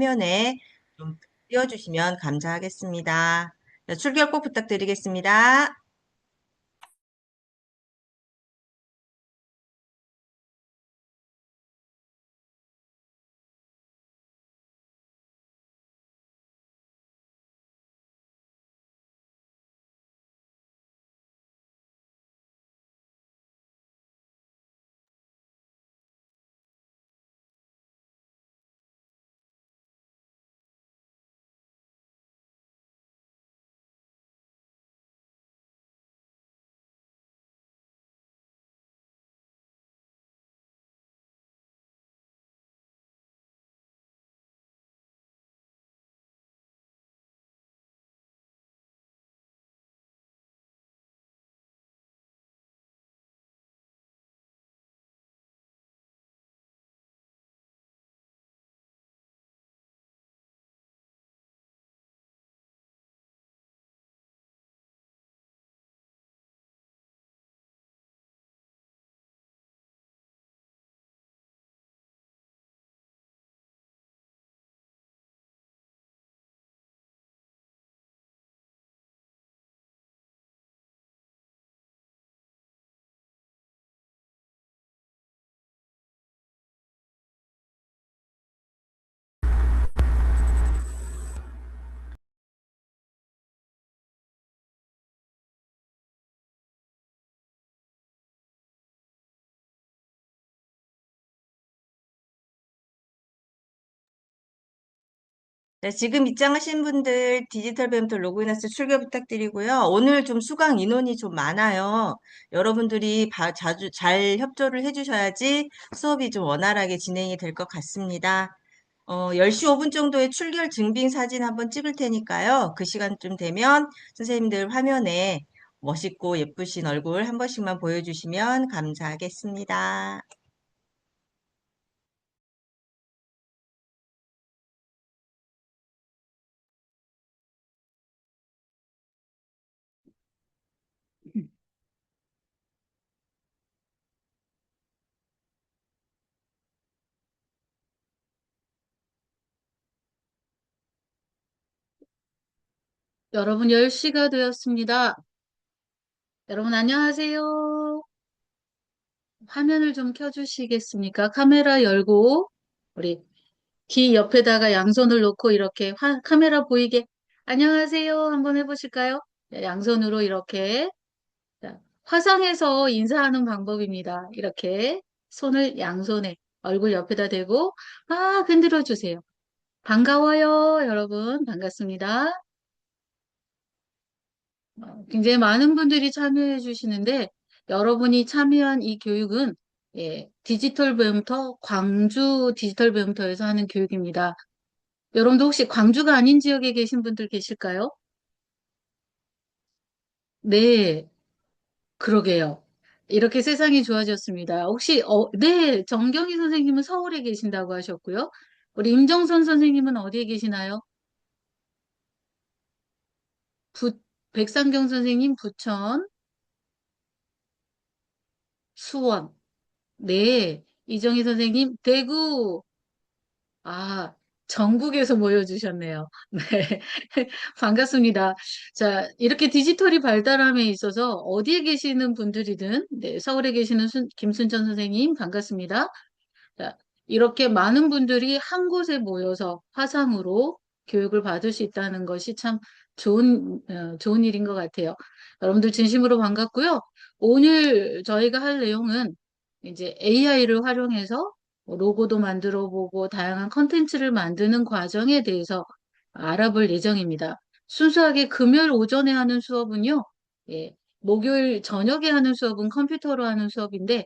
화면에 좀 띄워주시면 감사하겠습니다. 자, 출결 꼭 부탁드리겠습니다. 네, 지금 입장하신 분들 디지털 배움터 로그인해서 출결 부탁드리고요. 오늘 좀 수강 인원이 좀 많아요. 여러분들이 자주 잘 협조를 해주셔야지 수업이 좀 원활하게 진행이 될 것 같습니다. 10시 5분 정도에 출결 증빙 사진 한번 찍을 테니까요. 그 시간쯤 되면 선생님들 화면에 멋있고 예쁘신 얼굴 한 번씩만 보여주시면 감사하겠습니다. 여러분 10시가 되었습니다. 여러분 안녕하세요. 화면을 좀 켜주시겠습니까? 카메라 열고 우리 귀 옆에다가 양손을 놓고 이렇게 카메라 보이게 안녕하세요 한번 해보실까요? 네, 양손으로 이렇게 자, 화상에서 인사하는 방법입니다. 이렇게 손을 양손에 얼굴 옆에다 대고 막 흔들어 주세요. 반가워요 여러분 반갑습니다. 굉장히 많은 분들이 참여해 주시는데 여러분이 참여한 이 교육은 디지털 배움터 광주 디지털 배움터에서 하는 교육입니다. 여러분도 혹시 광주가 아닌 지역에 계신 분들 계실까요? 네, 그러게요. 이렇게 세상이 좋아졌습니다. 혹시 네, 정경희 선생님은 서울에 계신다고 하셨고요. 우리 임정선 선생님은 어디에 계시나요? 부, 백상경 선생님 부천, 수원. 네, 이정희 선생님 대구. 아, 전국에서 모여주셨네요. 네, 반갑습니다. 자, 이렇게 디지털이 발달함에 있어서 어디에 계시는 분들이든, 네, 서울에 계시는 김순천 선생님, 반갑습니다. 자, 이렇게 많은 분들이 한 곳에 모여서 화상으로 교육을 받을 수 있다는 것이 참 좋은 일인 것 같아요. 여러분들 진심으로 반갑고요. 오늘 저희가 할 내용은 이제 AI를 활용해서 뭐 로고도 만들어 보고 다양한 컨텐츠를 만드는 과정에 대해서 알아볼 예정입니다. 순수하게 금요일 오전에 하는 수업은요, 목요일 저녁에 하는 수업은 컴퓨터로 하는 수업인데,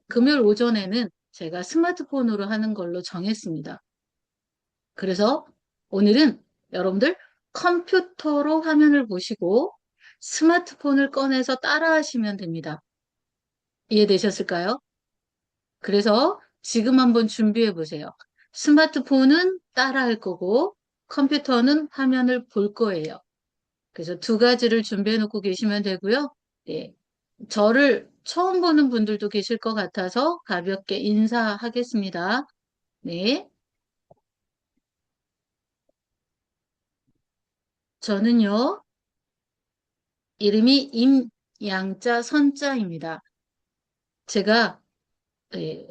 금요일 오전에는 제가 스마트폰으로 하는 걸로 정했습니다. 그래서 오늘은 여러분들 컴퓨터로 화면을 보시고 스마트폰을 꺼내서 따라 하시면 됩니다. 이해되셨을까요? 그래서 지금 한번 준비해 보세요. 스마트폰은 따라 할 거고 컴퓨터는 화면을 볼 거예요. 그래서 두 가지를 준비해 놓고 계시면 되고요. 네. 저를 처음 보는 분들도 계실 것 같아서 가볍게 인사하겠습니다. 네. 저는요, 이름이 임양자 선자입니다. 제가 예,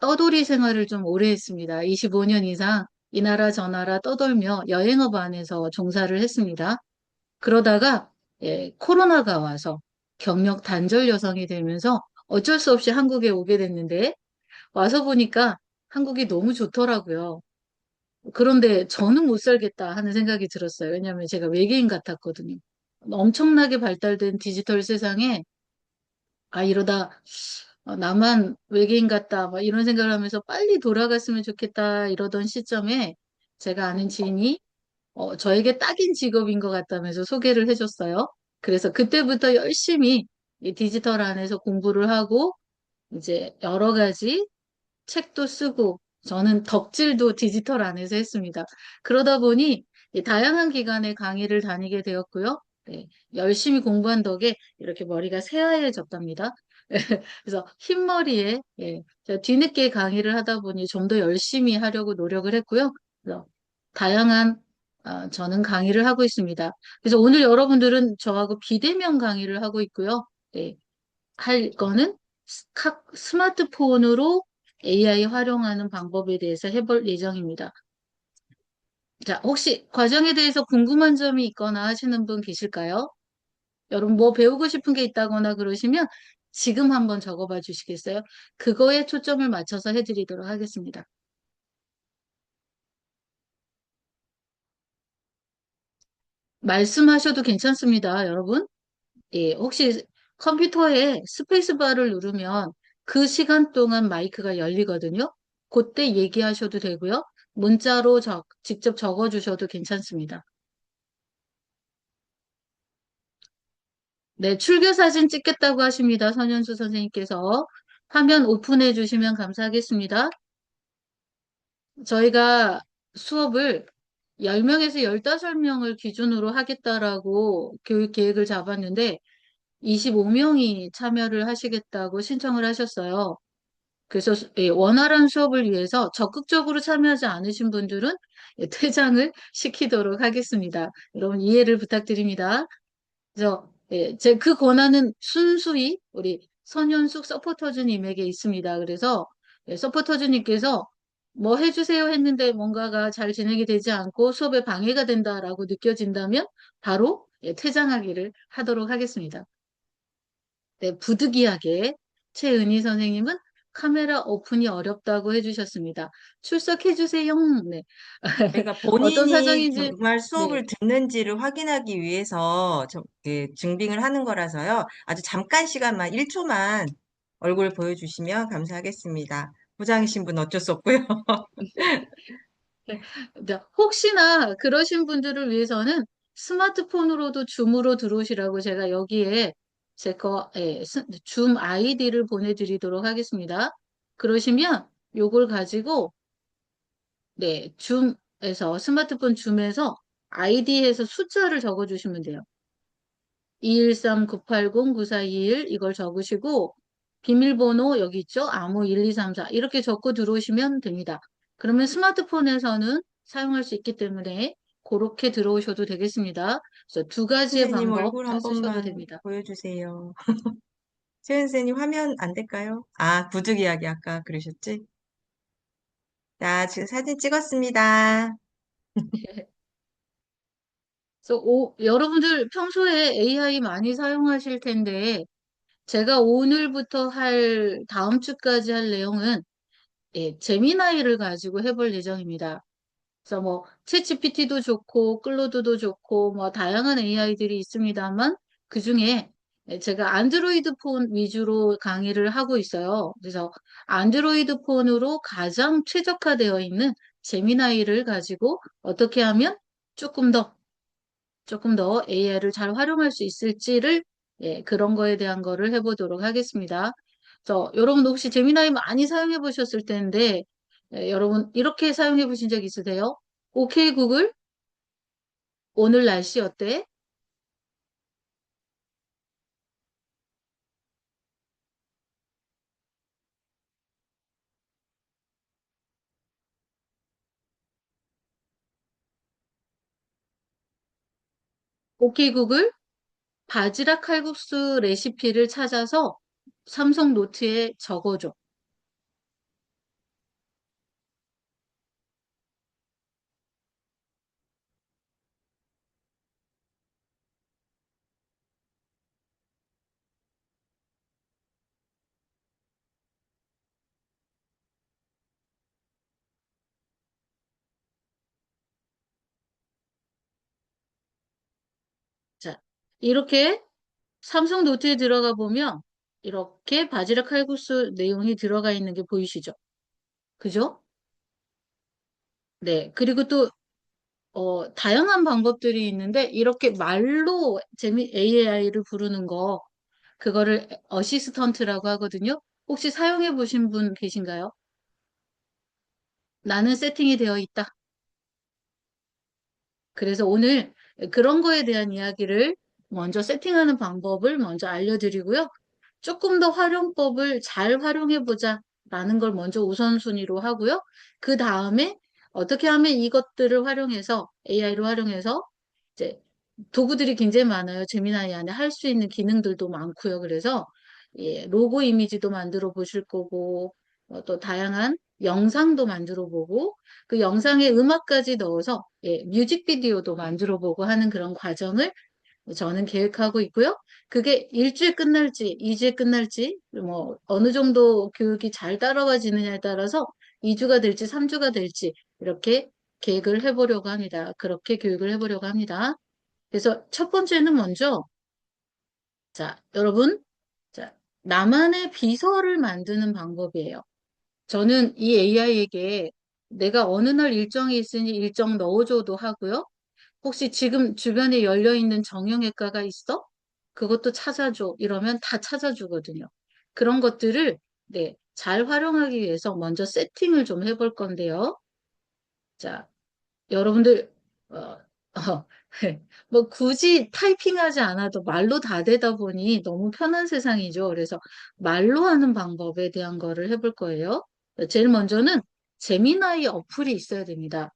떠돌이 생활을 좀 오래 했습니다. 25년 이상 이 나라 저 나라 떠돌며 여행업 안에서 종사를 했습니다. 그러다가 코로나가 와서 경력 단절 여성이 되면서 어쩔 수 없이 한국에 오게 됐는데 와서 보니까 한국이 너무 좋더라고요. 그런데 저는 못 살겠다 하는 생각이 들었어요. 왜냐하면 제가 외계인 같았거든요. 엄청나게 발달된 디지털 세상에 이러다 나만 외계인 같다 막 이런 생각을 하면서 빨리 돌아갔으면 좋겠다 이러던 시점에 제가 아는 지인이 저에게 딱인 직업인 것 같다면서 소개를 해줬어요. 그래서 그때부터 열심히 이 디지털 안에서 공부를 하고 이제 여러 가지 책도 쓰고 저는 덕질도 디지털 안에서 했습니다. 그러다 보니 이 다양한 기관의 강의를 다니게 되었고요. 네, 열심히 공부한 덕에 이렇게 머리가 새하얘졌답니다. 그래서 흰머리에 제가 뒤늦게 강의를 하다 보니 좀 더 열심히 하려고 노력을 했고요. 그래서 다양한 저는 강의를 하고 있습니다. 그래서 오늘 여러분들은 저하고 비대면 강의를 하고 있고요. 네, 할 거는 스마트폰으로 AI 활용하는 방법에 대해서 해볼 예정입니다. 자, 혹시 과정에 대해서 궁금한 점이 있거나 하시는 분 계실까요? 여러분 뭐 배우고 싶은 게 있다거나 그러시면 지금 한번 적어봐 주시겠어요? 그거에 초점을 맞춰서 해드리도록 하겠습니다. 말씀하셔도 괜찮습니다, 여러분. 예, 혹시 컴퓨터에 스페이스바를 누르면 그 시간 동안 마이크가 열리거든요. 그때 얘기하셔도 되고요. 문자로 직접 적어 주셔도 괜찮습니다. 네, 출교 사진 찍겠다고 하십니다. 선현수 선생님께서. 화면 오픈해 주시면 감사하겠습니다. 저희가 수업을 10명에서 15명을 기준으로 하겠다라고 교육 계획을 잡았는데 25명이 참여를 하시겠다고 신청을 하셨어요. 그래서 원활한 수업을 위해서 적극적으로 참여하지 않으신 분들은 퇴장을 시키도록 하겠습니다. 여러분 이해를 부탁드립니다. 그래서 제 그 권한은 순수히 우리 선현숙 서포터즈님에게 있습니다. 그래서 서포터즈님께서 뭐 해주세요 했는데 뭔가가 잘 진행이 되지 않고 수업에 방해가 된다라고 느껴진다면 바로 퇴장하기를 하도록 하겠습니다. 네, 부득이하게 최은희 선생님은 카메라 오픈이 어렵다고 해주셨습니다. 출석해주세요. 네. 그러니까 어떤 본인이 사정인지, 정말 네. 수업을 듣는지를 확인하기 위해서 증빙을 하는 거라서요. 아주 잠깐 시간만, 1초만 얼굴 보여주시면 감사하겠습니다. 부장이신 분 어쩔 수 없고요. 네. 네. 혹시나 그러신 분들을 위해서는 스마트폰으로도 줌으로 들어오시라고 제가 여기에 줌 아이디를 보내드리도록 하겠습니다. 그러시면 요걸 가지고 네, 스마트폰 줌에서 아이디에서 숫자를 적어주시면 돼요. 213-980-9421 이걸 적으시고 비밀번호 여기 있죠? 암호 1234 이렇게 적고 들어오시면 됩니다. 그러면 스마트폰에서는 사용할 수 있기 때문에 그렇게 들어오셔도 되겠습니다. 그래서 두 가지의 선생님 방법 얼굴 다 한 쓰셔도 번만 됩니다. 보여주세요. 최은 선생님 화면 안 될까요? 아, 부득 이야기 아까 그러셨지? 자, 지금 사진 찍었습니다. 그래서 여러분들 평소에 AI 많이 사용하실 텐데 제가 오늘부터 다음 주까지 할 내용은 제미나이를 가지고 해볼 예정입니다. 그래서 뭐 챗GPT도 좋고 클로드도 좋고 뭐 다양한 AI들이 있습니다만 그중에 제가 안드로이드 폰 위주로 강의를 하고 있어요. 그래서 안드로이드 폰으로 가장 최적화되어 있는 제미나이를 가지고 어떻게 하면 조금 더 AI를 잘 활용할 수 있을지를 그런 거에 대한 거를 해보도록 하겠습니다. 그래서 여러분도 혹시 제미나이 많이 사용해 보셨을 텐데 여러분 이렇게 사용해 보신 적 있으세요? 오케이 구글 오늘 날씨 어때? 오케이 구글, 바지락 칼국수 레시피를 찾아서 삼성 노트에 적어줘. 자, 이렇게 삼성 노트에 들어가 보면 이렇게 바지락 칼국수 내용이 들어가 있는 게 보이시죠? 그죠? 네. 그리고 또 다양한 방법들이 있는데 이렇게 말로 AI를 부르는 거 그거를 어시스턴트라고 하거든요. 혹시 사용해 보신 분 계신가요? 나는 세팅이 되어 있다. 그래서 오늘 그런 거에 대한 이야기를 먼저 세팅하는 방법을 먼저 알려드리고요. 조금 더 활용법을 잘 활용해 보자 라는 걸 먼저 우선순위로 하고요. 그 다음에 어떻게 하면 이것들을 활용해서 AI로 활용해서 이제 도구들이 굉장히 많아요. 제미나이 안에 할 수 있는 기능들도 많고요. 그래서 로고 이미지도 만들어 보실 거고 또 다양한 영상도 만들어 보고 그 영상에 음악까지 넣어서 뮤직비디오도 만들어 보고 하는 그런 과정을 저는 계획하고 있고요. 그게 일주일 끝날지, 이주일 끝날지, 뭐, 어느 정도 교육이 잘 따라와지느냐에 따라서 2주가 될지, 3주가 될지, 이렇게 계획을 해보려고 합니다. 그렇게 교육을 해보려고 합니다. 그래서 첫 번째는 먼저, 자, 여러분, 자, 나만의 비서를 만드는 방법이에요. 저는 이 AI에게 내가 어느 날 일정이 있으니 일정 넣어줘도 하고요. 혹시 지금 주변에 열려 있는 정형외과가 있어? 그것도 찾아줘. 이러면 다 찾아주거든요. 그런 것들을 네, 잘 활용하기 위해서 먼저 세팅을 좀 해볼 건데요. 자, 여러분들 어, 어, 뭐 굳이 타이핑하지 않아도 말로 다 되다 보니 너무 편한 세상이죠. 그래서 말로 하는 방법에 대한 거를 해볼 거예요. 제일 먼저는 제미나이 어플이 있어야 됩니다.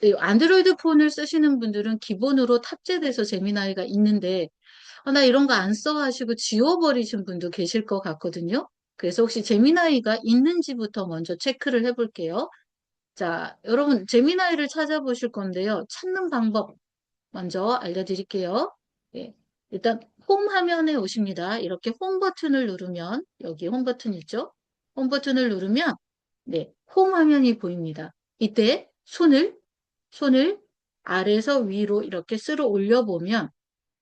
이 안드로이드 폰을 쓰시는 분들은 기본으로 탑재돼서 제미나이가 있는데, 나 이런 거 안 써 하시고 지워버리신 분도 계실 것 같거든요. 그래서 혹시 제미나이가 있는지부터 먼저 체크를 해볼게요. 자, 여러분, 제미나이를 찾아보실 건데요. 찾는 방법 먼저 알려드릴게요. 예, 일단 홈 화면에 오십니다. 이렇게 홈 버튼을 누르면, 여기 홈 버튼 있죠? 홈 버튼을 누르면, 네, 홈 화면이 보입니다. 이때 손을 아래에서 위로 이렇게 쓸어 올려보면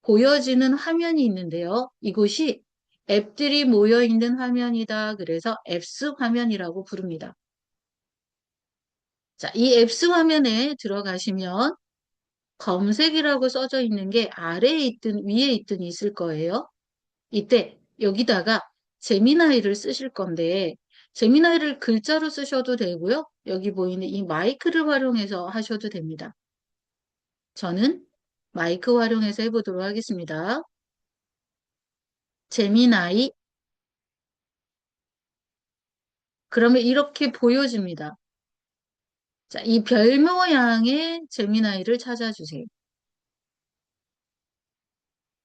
보여지는 화면이 있는데요. 이곳이 앱들이 모여 있는 화면이다. 그래서 앱스 화면이라고 부릅니다. 자, 이 앱스 화면에 들어가시면 검색이라고 써져 있는 게 아래에 있든 위에 있든 있을 거예요. 이때 여기다가 제미나이를 쓰실 건데 제미나이를 글자로 쓰셔도 되고요. 여기 보이는 이 마이크를 활용해서 하셔도 됩니다. 저는 마이크 활용해서 해보도록 하겠습니다. 제미나이. 그러면 이렇게 보여집니다. 자, 이 별 모양의 제미나이를 찾아주세요.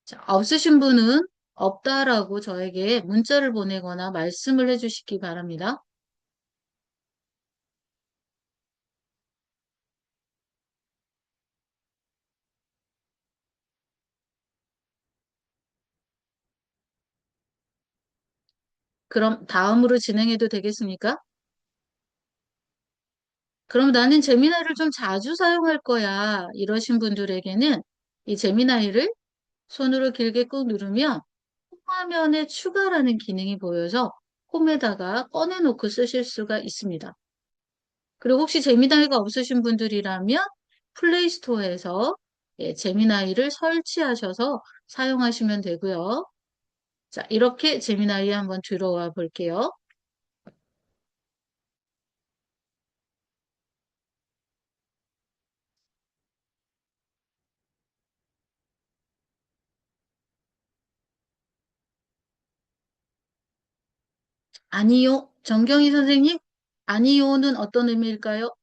자, 없으신 분은 없다라고 저에게 문자를 보내거나 말씀을 해주시기 바랍니다. 그럼 다음으로 진행해도 되겠습니까? 그럼 나는 제미나이를 좀 자주 사용할 거야. 이러신 분들에게는 이 제미나이를 손으로 길게 꾹 누르면 화면에 추가라는 기능이 보여서 홈에다가 꺼내놓고 쓰실 수가 있습니다. 그리고 혹시 제미나이가 없으신 분들이라면 플레이 스토어에서 제미나이를 설치하셔서 사용하시면 되고요. 자, 이렇게 제미나이에 한번 들어와 볼게요. 아니요. 정경희 선생님? 아니요는 어떤 의미일까요?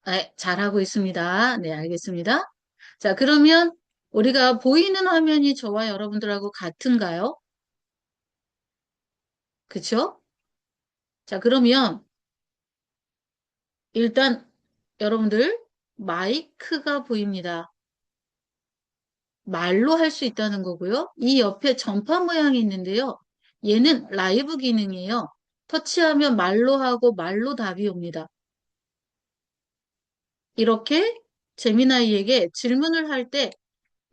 네, 잘하고 있습니다. 네, 알겠습니다. 자, 그러면 우리가 보이는 화면이 저와 여러분들하고 같은가요? 그쵸? 자, 그러면 일단 여러분들 마이크가 보입니다. 말로 할 수 있다는 거고요. 이 옆에 전파 모양이 있는데요. 얘는 라이브 기능이에요. 터치하면 말로 하고 말로 답이 옵니다. 이렇게 제미나이에게 질문을 할 때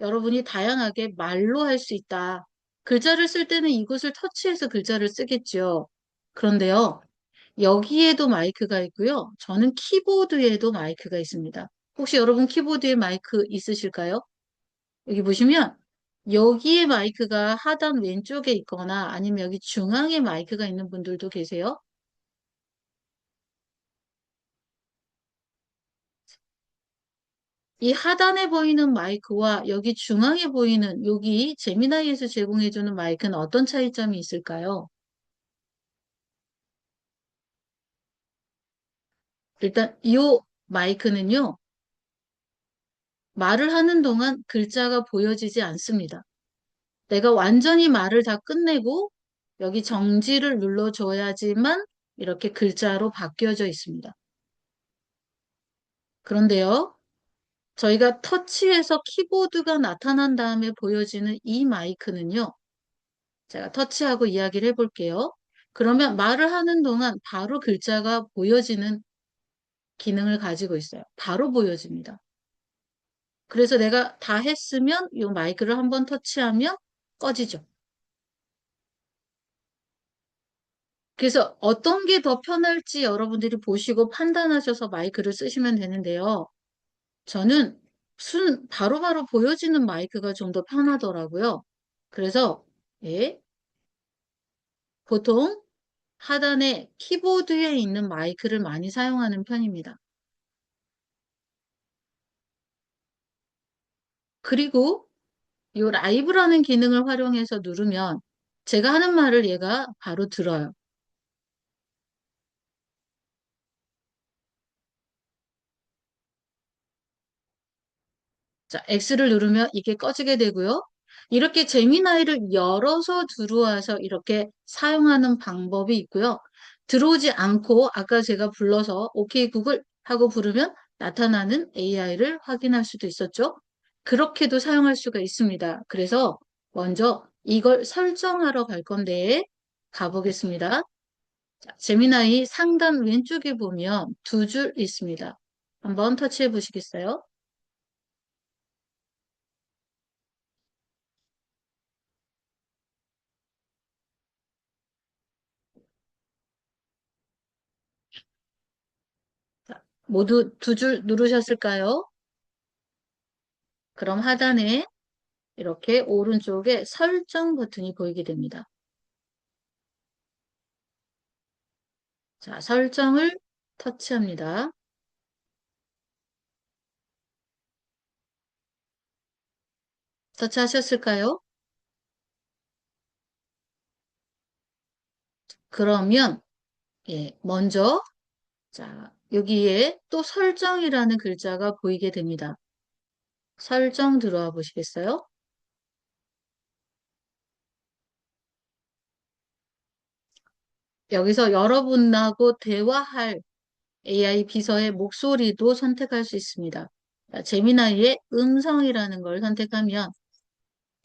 여러분이 다양하게 말로 할 수 있다. 글자를 쓸 때는 이곳을 터치해서 글자를 쓰겠죠. 그런데요, 여기에도 마이크가 있고요. 저는 키보드에도 마이크가 있습니다. 혹시 여러분 키보드에 마이크 있으실까요? 여기 보시면 여기에 마이크가 하단 왼쪽에 있거나 아니면 여기 중앙에 마이크가 있는 분들도 계세요. 이 하단에 보이는 마이크와 여기 중앙에 보이는 여기 제미나이에서 제공해주는 마이크는 어떤 차이점이 있을까요? 일단 이 마이크는요. 말을 하는 동안 글자가 보여지지 않습니다. 내가 완전히 말을 다 끝내고 여기 정지를 눌러줘야지만 이렇게 글자로 바뀌어져 있습니다. 그런데요. 저희가 터치해서 키보드가 나타난 다음에 보여지는 이 마이크는요. 제가 터치하고 이야기를 해볼게요. 그러면 말을 하는 동안 바로 글자가 보여지는 기능을 가지고 있어요. 바로 보여집니다. 그래서 내가 다 했으면 이 마이크를 한번 터치하면 꺼지죠. 그래서 어떤 게 더 편할지 여러분들이 보시고 판단하셔서 마이크를 쓰시면 되는데요. 저는 바로바로 보여지는 마이크가 좀 더 편하더라고요. 그래서, 예, 보통 하단에 키보드에 있는 마이크를 많이 사용하는 편입니다. 그리고 이 라이브라는 기능을 활용해서 누르면 제가 하는 말을 얘가 바로 들어요. 자, X를 누르면 이게 꺼지게 되고요. 이렇게 제미나이를 열어서 들어와서 이렇게 사용하는 방법이 있고요. 들어오지 않고 아까 제가 불러서 OK 구글 하고 부르면 나타나는 AI를 확인할 수도 있었죠. 그렇게도 사용할 수가 있습니다. 그래서 먼저 이걸 설정하러 갈 건데 가보겠습니다. 자, 제미나이 상단 왼쪽에 보면 두 줄 있습니다. 한번 터치해 보시겠어요? 자, 모두 두 줄 누르셨을까요? 그럼 하단에 이렇게 오른쪽에 설정 버튼이 보이게 됩니다. 자, 설정을 터치합니다. 터치하셨을까요? 그러면 먼저 자, 여기에 또 설정이라는 글자가 보이게 됩니다. 설정 들어와 보시겠어요? 여기서 여러분하고 대화할 AI 비서의 목소리도 선택할 수 있습니다. 자, 제미나이의 음성이라는 걸 선택하면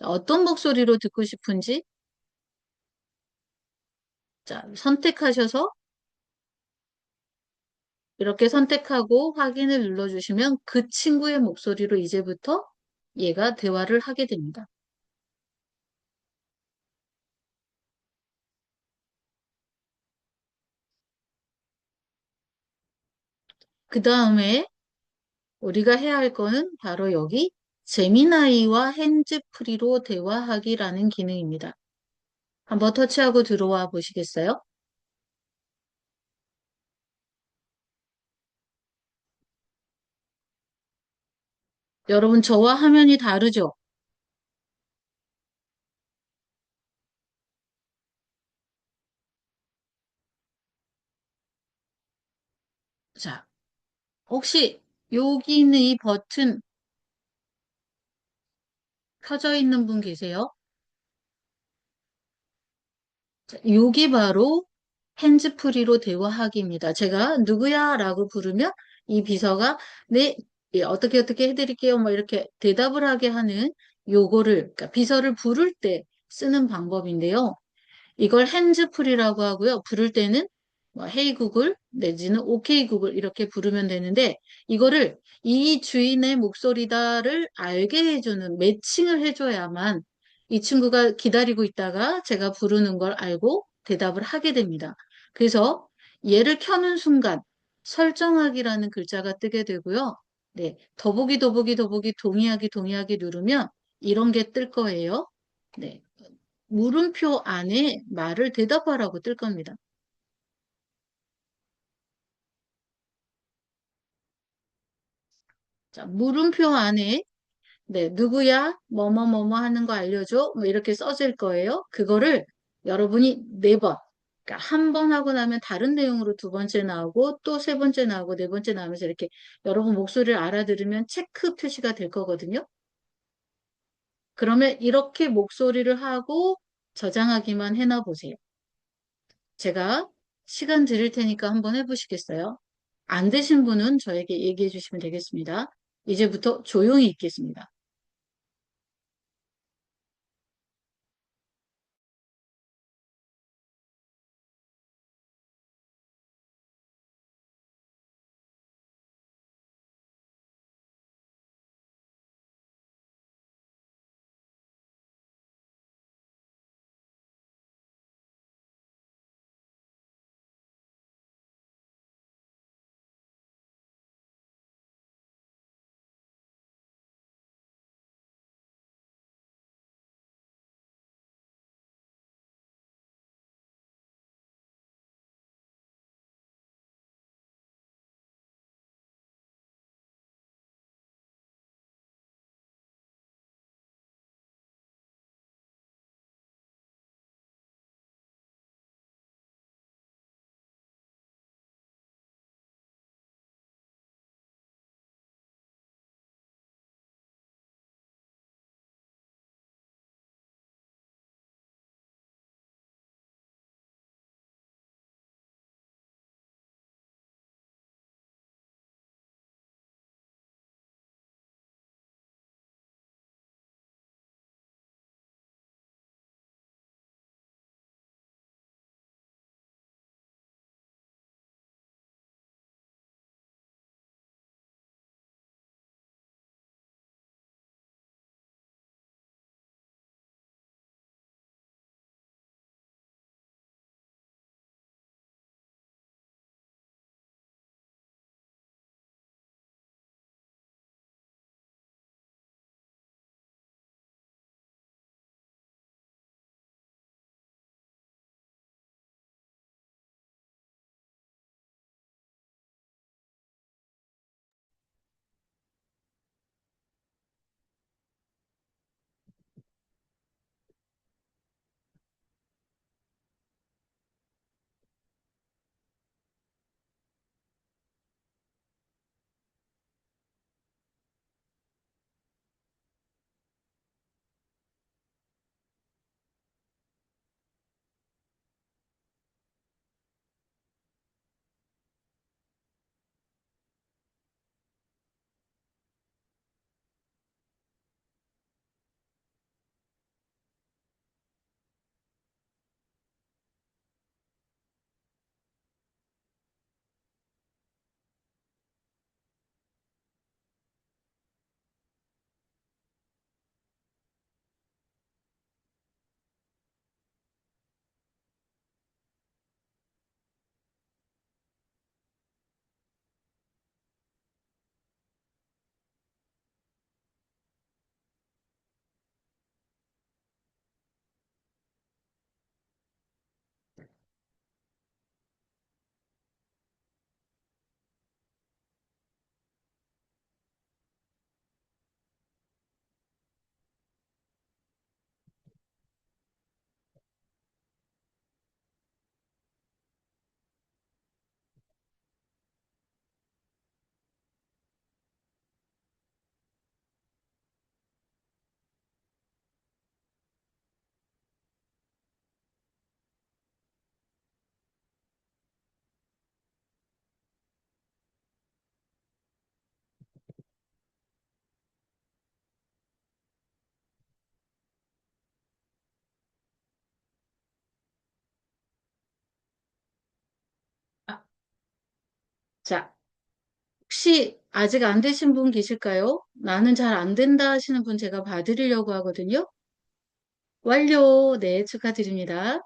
어떤 목소리로 듣고 싶은지 자, 선택하셔서 이렇게 선택하고 확인을 눌러주시면 그 친구의 목소리로 이제부터 얘가 대화를 하게 됩니다. 그 다음에 우리가 해야 할 거는 바로 여기 제미나이와 핸즈프리로 대화하기라는 기능입니다. 한번 터치하고 들어와 보시겠어요? 여러분 저와 화면이 다르죠? 자, 혹시 여기 있는 이 버튼 켜져 있는 분 계세요? 자, 요게 바로 핸즈프리로 대화하기입니다. 제가 누구야? 라고 부르면 이 비서가 네, 예, 어떻게 해드릴게요. 뭐 이렇게 대답을 하게 하는 요거를, 그러니까 비서를 부를 때 쓰는 방법인데요. 이걸 핸즈프리라고 하고요. 부를 때는 뭐 헤이 구글 내지는 오케이 구글 이렇게 부르면 되는데 이거를 이 주인의 목소리다를 알게 해주는 매칭을 해줘야만 이 친구가 기다리고 있다가 제가 부르는 걸 알고 대답을 하게 됩니다. 그래서 얘를 켜는 순간 설정하기라는 글자가 뜨게 되고요. 네, 더보기 동의하기 누르면 이런 게 뜰 거예요. 네. 물음표 안에 말을 대답하라고 뜰 겁니다. 자, 물음표 안에 네, 누구야? 뭐뭐뭐뭐 하는 거 알려줘? 뭐 이렇게 써질 거예요. 그거를 여러분이 네 번, 그러니까 한 번 하고 나면 다른 내용으로 두 번째 나오고 또 세 번째 나오고 네 번째 나오면서 이렇게 여러분 목소리를 알아들으면 체크 표시가 될 거거든요. 그러면 이렇게 목소리를 하고 저장하기만 해놔 보세요. 제가 시간 드릴 테니까 한번 해보시겠어요? 안 되신 분은 저에게 얘기해 주시면 되겠습니다. 이제부터 조용히 있겠습니다. 자, 혹시 아직 안 되신 분 계실까요? 나는 잘 안 된다 하시는 분 제가 봐드리려고 하거든요. 완료. 네, 축하드립니다.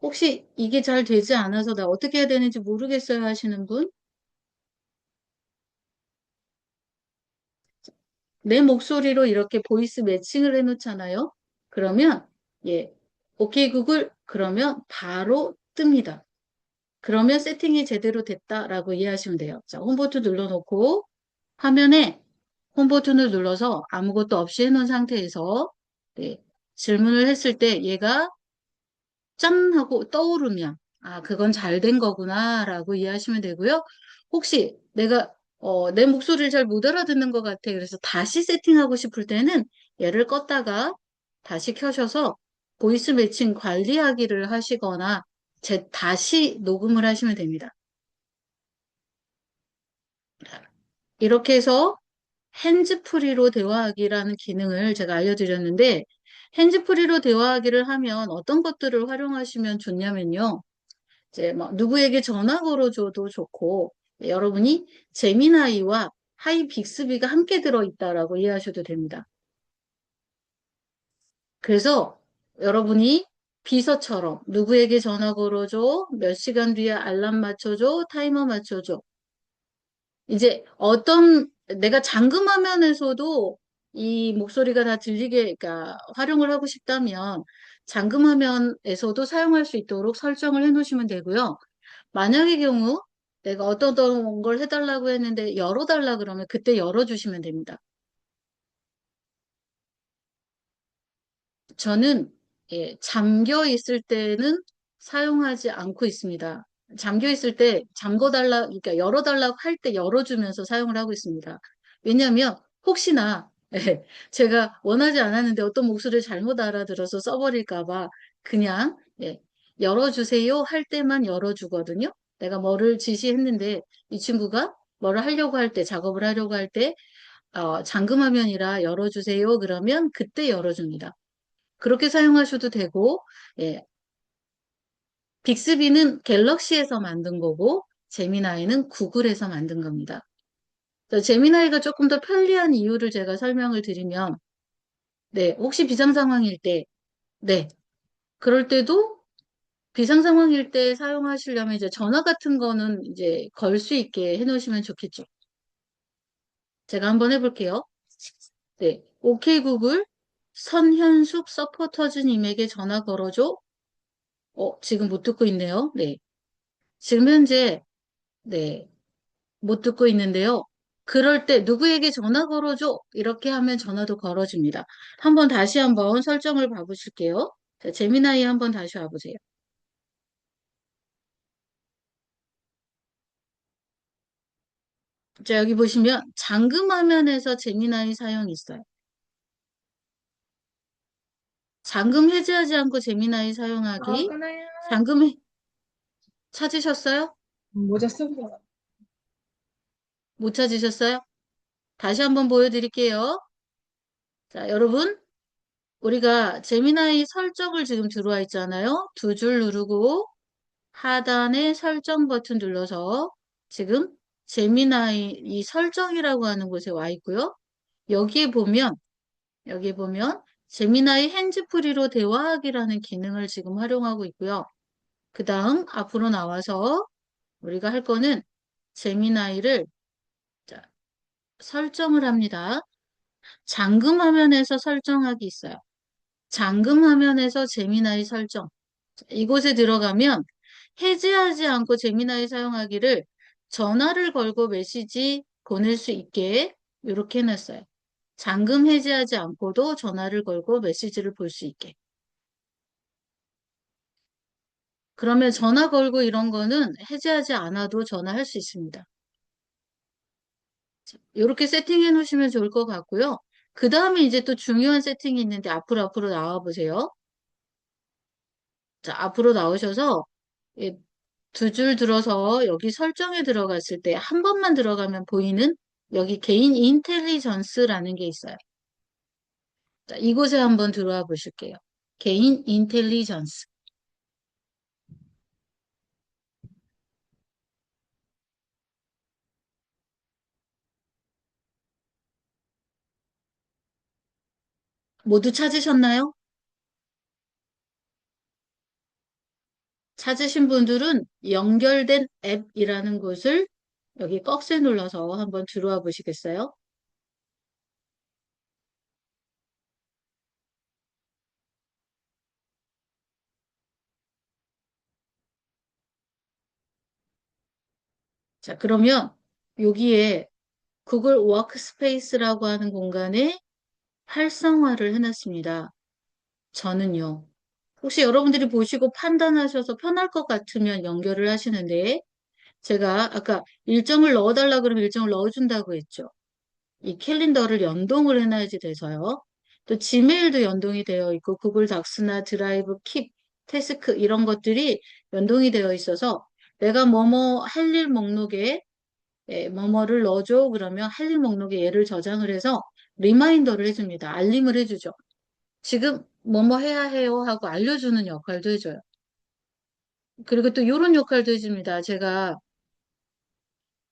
혹시 이게 잘 되지 않아서 나 어떻게 해야 되는지 모르겠어요 하시는 분? 내 목소리로 이렇게 보이스 매칭을 해놓잖아요. 그러면, 예, 오케이 구글, 그러면 바로 뜹니다. 그러면 세팅이 제대로 됐다라고 이해하시면 돼요. 자, 홈버튼 눌러놓고 화면에 홈버튼을 눌러서 아무것도 없이 해놓은 상태에서 네, 질문을 했을 때 얘가 짠 하고 떠오르면 아, 그건 잘 된 거구나 라고 이해하시면 되고요. 혹시 내가 내 목소리를 잘 못 알아듣는 것 같아. 그래서 다시 세팅하고 싶을 때는 얘를 껐다가 다시 켜셔서 보이스 매칭 관리하기를 하시거나 다시 녹음을 하시면 됩니다. 이렇게 해서 핸즈프리로 대화하기라는 기능을 제가 알려드렸는데 핸즈프리로 대화하기를 하면 어떤 것들을 활용하시면 좋냐면요. 이제 뭐 누구에게 전화 걸어줘도 좋고 여러분이 제미나이와 하이 빅스비가 함께 들어있다라고 이해하셔도 됩니다. 그래서 여러분이 비서처럼 누구에게 전화 걸어줘, 몇 시간 뒤에 알람 맞춰줘, 타이머 맞춰줘. 이제 어떤 내가 잠금 화면에서도 이 목소리가 다 들리게 그러니까 활용을 하고 싶다면 잠금 화면에서도 사용할 수 있도록 설정을 해 놓으시면 되고요. 만약의 경우 내가 어떤 걸 해달라고 했는데 열어달라 그러면 그때 열어주시면 됩니다. 저는 잠겨 있을 때는 사용하지 않고 있습니다. 잠겨 있을 때 잠궈달라, 그러니까 열어달라고 할 때 열어주면서 사용을 하고 있습니다. 왜냐하면 혹시나 제가 원하지 않았는데 어떤 목소리를 잘못 알아들어서 써버릴까 봐 그냥 열어주세요 할 때만 열어주거든요. 내가 뭐를 지시했는데 이 친구가 뭐를 하려고 할 때, 작업을 하려고 할 때 잠금화면이라 열어주세요 그러면 그때 열어줍니다. 그렇게 사용하셔도 되고, 예, 빅스비는 갤럭시에서 만든 거고, 제미나이는 구글에서 만든 겁니다. 그래서 제미나이가 조금 더 편리한 이유를 제가 설명을 드리면, 네, 혹시 비상 상황일 때, 네, 그럴 때도 비상 상황일 때 사용하시려면 이제 전화 같은 거는 이제 걸 수 있게 해 놓으시면 좋겠죠. 제가 한번 해볼게요. 네, 오케이 구글 선현숙 서포터즈님에게 전화 걸어줘. 지금 못 듣고 있네요. 네. 지금 현재 네, 못 듣고 있는데요. 그럴 때 누구에게 전화 걸어줘? 이렇게 하면 전화도 걸어줍니다. 다시 한번 설정을 봐보실게요. 자, 재미나이 한번 다시 와보세요. 자, 여기 보시면 잠금 화면에서 재미나이 사용이 있어요. 잠금 해제하지 않고 재미나이 사용하기. 끊어요. 잠금 찾으셨어요? 모자 쓰고. 못 찾으셨어요? 다시 한번 보여드릴게요. 자, 여러분, 우리가 재미나이 설정을 지금 들어와 있잖아요. 두 줄 누르고 하단에 설정 버튼 눌러서 지금 재미나이 이 설정이라고 하는 곳에 와 있고요. 여기에 보면 재미나이 핸즈프리로 대화하기라는 기능을 지금 활용하고 있고요. 그 다음 앞으로 나와서 우리가 할 거는 재미나이를 자, 설정을 합니다. 잠금 화면에서 설정하기 있어요. 잠금 화면에서 재미나이 설정. 이곳에 들어가면 해지하지 않고 재미나이 사용하기를 전화를 걸고 메시지 보낼 수 있게 이렇게 해놨어요. 잠금 해지하지 않고도 전화를 걸고 메시지를 볼 수 있게. 그러면 전화 걸고 이런 거는 해지하지 않아도 전화할 수 있습니다. 이렇게 세팅해 놓으시면 좋을 것 같고요. 그 다음에 이제 또 중요한 세팅이 있는데 앞으로 나와 보세요. 자, 앞으로 나오셔서 두 줄 들어서 여기 설정에 들어갔을 때 한 번만 들어가면 보이는 여기 개인 인텔리전스라는 게 있어요. 자, 이곳에 한번 들어와 보실게요. 개인 인텔리전스. 모두 찾으셨나요? 찾으신 분들은 연결된 앱이라는 곳을 여기 꺽쇠 눌러서 한번 들어와 보시겠어요? 자, 그러면 여기에 구글 워크스페이스라고 하는 공간에 활성화를 해놨습니다. 저는요. 혹시 여러분들이 보시고 판단하셔서 편할 것 같으면 연결을 하시는데 제가 아까 일정을 넣어달라 그러면 일정을 넣어준다고 했죠. 이 캘린더를 연동을 해놔야지 돼서요. 또 지메일도 연동이 되어 있고 구글 닥스나 드라이브, 킵, 태스크 이런 것들이 연동이 되어 있어서 내가 뭐뭐 할 일 목록에 뭐뭐를 넣어줘 그러면 할 일 목록에 얘를 저장을 해서 리마인더를 해줍니다. 알림을 해주죠. 지금 뭐뭐 해야 해요 하고 알려주는 역할도 해줘요. 그리고 또 이런 역할도 해줍니다. 제가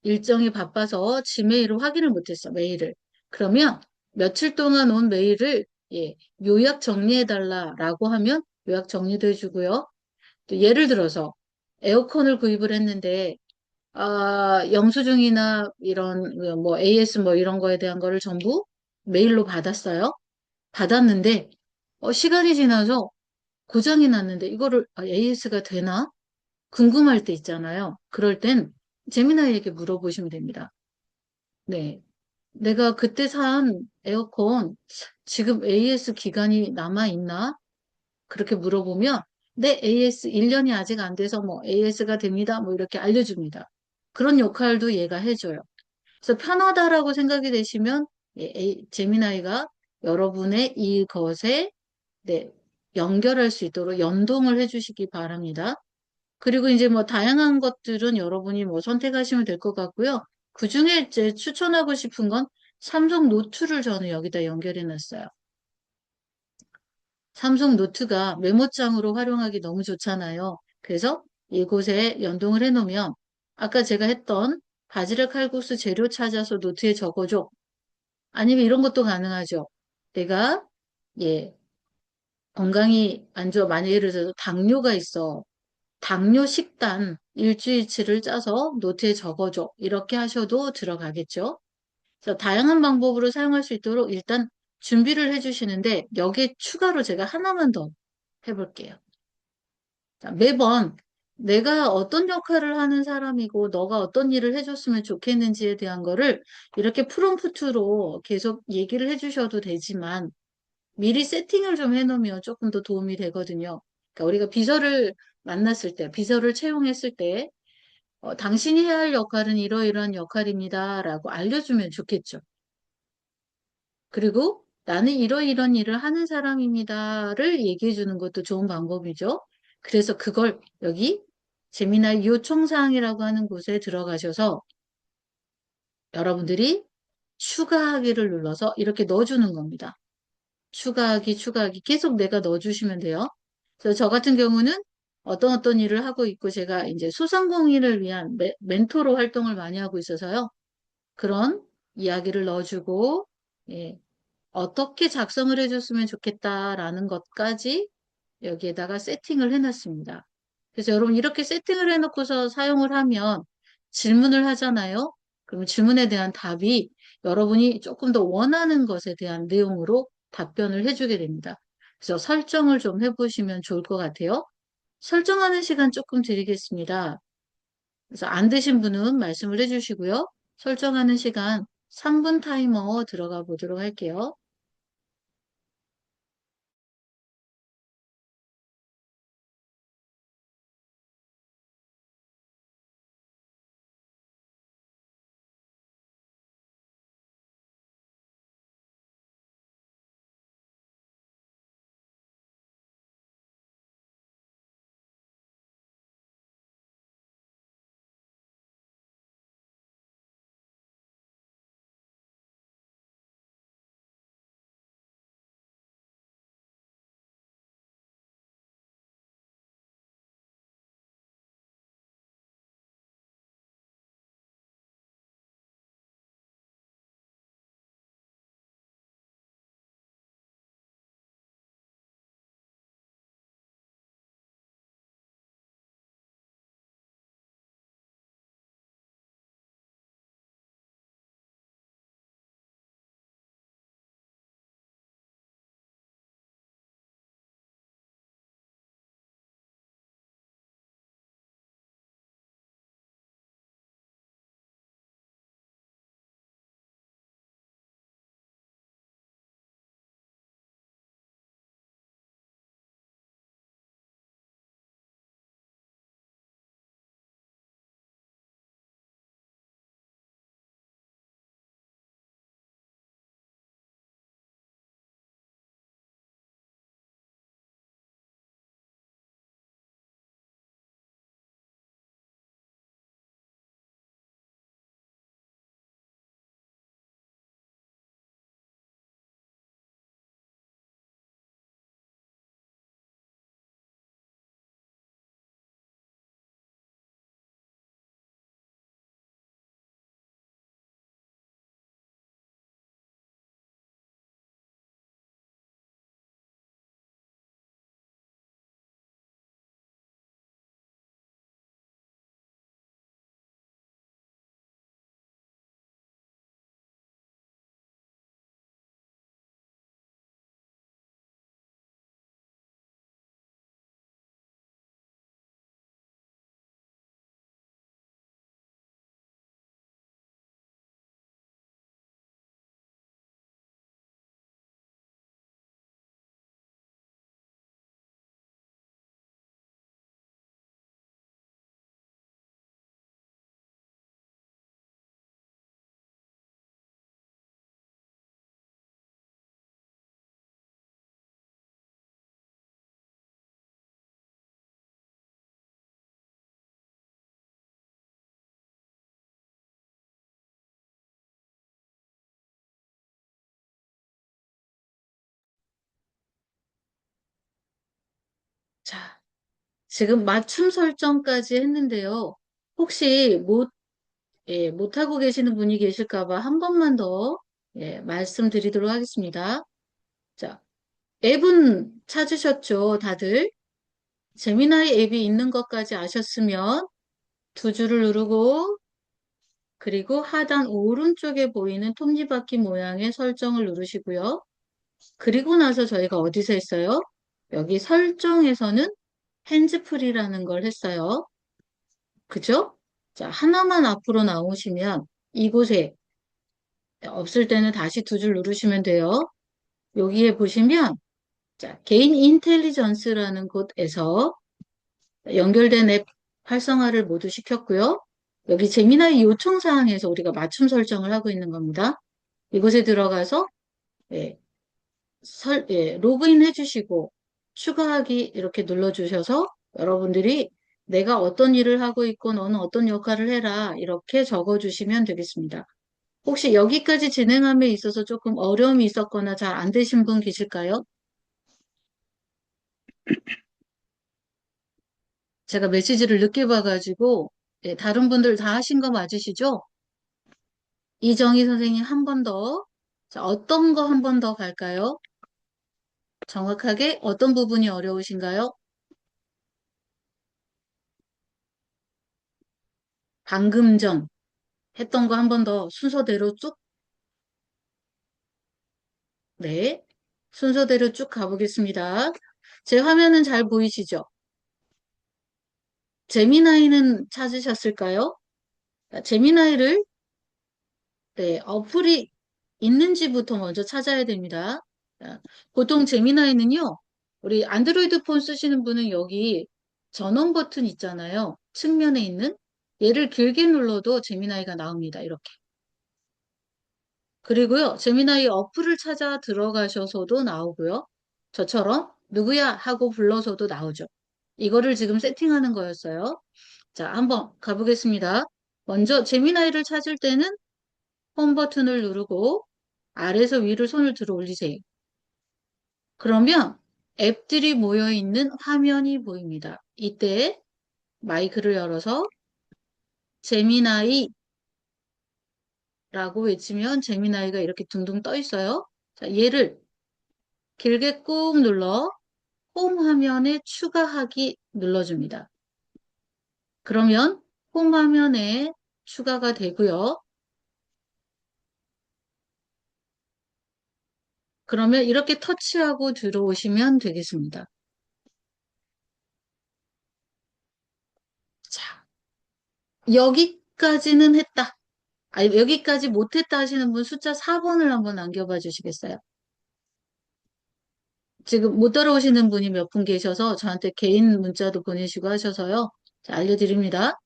일정이 바빠서 지메일을 확인을 못했어, 메일을. 그러면 며칠 동안 온 메일을 예, 요약 정리해달라라고 하면 요약 정리도 해주고요. 또 예를 들어서 에어컨을 구입을 했는데 영수증이나 이런 뭐 AS 뭐 이런 거에 대한 거를 전부 메일로 받았어요. 받았는데 시간이 지나서 고장이 났는데 이거를 AS가 되나? 궁금할 때 있잖아요. 그럴 땐 재미나이에게 물어보시면 됩니다. 네. 내가 그때 산 에어컨 지금 AS 기간이 남아 있나? 그렇게 물어보면 네, AS 1년이 아직 안 돼서 뭐 AS가 됩니다. 뭐 이렇게 알려줍니다. 그런 역할도 얘가 해줘요. 그래서 편하다라고 생각이 되시면 제미나이가 여러분의 이것에 네, 연결할 수 있도록 연동을 해주시기 바랍니다. 그리고 이제 뭐 다양한 것들은 여러분이 뭐 선택하시면 될 것 같고요. 그중에 제 추천하고 싶은 건 삼성 노트를 저는 여기다 연결해 놨어요. 삼성 노트가 메모장으로 활용하기 너무 좋잖아요. 그래서 이곳에 연동을 해 놓으면 아까 제가 했던 바지락 칼국수 재료 찾아서 노트에 적어줘. 아니면 이런 것도 가능하죠. 내가 예 건강이 안 좋아. 만약 예를 들어서 당뇨가 있어. 당뇨 식단 일주일치를 짜서 노트에 적어줘. 이렇게 하셔도 들어가겠죠. 그래서 다양한 방법으로 사용할 수 있도록 일단 준비를 해주시는데 여기에 추가로 제가 하나만 더 해볼게요. 자, 매번 내가 어떤 역할을 하는 사람이고 너가 어떤 일을 해줬으면 좋겠는지에 대한 거를 이렇게 프롬프트로 계속 얘기를 해주셔도 되지만 미리 세팅을 좀 해놓으면 조금 더 도움이 되거든요. 그러니까 우리가 비서를 만났을 때, 비서를 채용했을 때, 당신이 해야 할 역할은 이러이러한 역할입니다라고 알려주면 좋겠죠. 그리고 나는 이러이런 일을 하는 사람입니다를 얘기해 주는 것도 좋은 방법이죠. 그래서 그걸 여기 재미나이 요청사항이라고 하는 곳에 들어가셔서 여러분들이 추가하기를 눌러서 이렇게 넣어주는 겁니다. 추가하기, 추가하기 계속 내가 넣어주시면 돼요. 그래서 저 같은 경우는 어떤 일을 하고 있고 제가 이제 소상공인을 위한 멘토로 활동을 많이 하고 있어서요. 그런 이야기를 넣어주고, 예, 어떻게 작성을 해줬으면 좋겠다라는 것까지 여기에다가 세팅을 해놨습니다. 그래서 여러분 이렇게 세팅을 해놓고서 사용을 하면 질문을 하잖아요. 그러면 질문에 대한 답이 여러분이 조금 더 원하는 것에 대한 내용으로 답변을 해주게 됩니다. 그래서 설정을 좀 해보시면 좋을 것 같아요. 설정하는 시간 조금 드리겠습니다. 그래서 안 되신 분은 말씀을 해주시고요. 설정하는 시간 3분 타이머 들어가 보도록 할게요. 자, 지금 맞춤 설정까지 했는데요. 혹시 못하고 계시는 분이 계실까 봐 한 번만 더, 말씀드리도록 하겠습니다. 자, 앱은 찾으셨죠, 다들? 제미나이 앱이 있는 것까지 아셨으면 두 줄을 누르고, 그리고 하단 오른쪽에 보이는 톱니바퀴 모양의 설정을 누르시고요. 그리고 나서 저희가 어디서 했어요? 여기 설정에서는 핸즈프리라는 걸 했어요. 그죠? 자, 하나만 앞으로 나오시면 이곳에 없을 때는 다시 두 줄 누르시면 돼요. 여기에 보시면 자, 개인 인텔리전스라는 곳에서 연결된 앱 활성화를 모두 시켰고요. 여기 제미나이 요청 사항에서 우리가 맞춤 설정을 하고 있는 겁니다. 이곳에 들어가서 예, 로그인 해주시고 추가하기 이렇게 눌러주셔서 여러분들이 내가 어떤 일을 하고 있고 너는 어떤 역할을 해라 이렇게 적어주시면 되겠습니다. 혹시 여기까지 진행함에 있어서 조금 어려움이 있었거나 잘 안 되신 분 계실까요? 제가 메시지를 늦게 봐가지고 다른 분들 다 하신 거 맞으시죠? 이정희 선생님 한 번 더. 자, 어떤 거 한 번 더 갈까요? 정확하게 어떤 부분이 어려우신가요? 방금 전 했던 거 한 번 더 순서대로 쭉, 네. 순서대로 쭉 가보겠습니다. 제 화면은 잘 보이시죠? 제미나이는 찾으셨을까요? 제미나이를, 네, 어플이 있는지부터 먼저 찾아야 됩니다. 자, 보통 제미나이는요, 우리 안드로이드 폰 쓰시는 분은 여기 전원 버튼 있잖아요. 측면에 있는. 얘를 길게 눌러도 제미나이가 나옵니다. 이렇게. 그리고요, 제미나이 어플을 찾아 들어가셔서도 나오고요. 저처럼 누구야 하고 불러서도 나오죠. 이거를 지금 세팅하는 거였어요. 자, 한번 가보겠습니다. 먼저 제미나이를 찾을 때는 홈 버튼을 누르고 아래에서 위로 손을 들어 올리세요. 그러면 앱들이 모여 있는 화면이 보입니다. 이때 마이크를 열어서 제미나이라고 외치면 제미나이가 이렇게 둥둥 떠 있어요. 자, 얘를 길게 꾹 눌러 홈 화면에 추가하기 눌러줍니다. 그러면 홈 화면에 추가가 되고요. 그러면 이렇게 터치하고 들어오시면 되겠습니다. 자, 여기까지는 했다. 아니, 여기까지 못했다 하시는 분 숫자 4번을 한번 남겨봐 주시겠어요? 지금 못 따라오시는 분이 몇 분 계셔서 저한테 개인 문자도 보내시고 하셔서요. 자, 알려드립니다.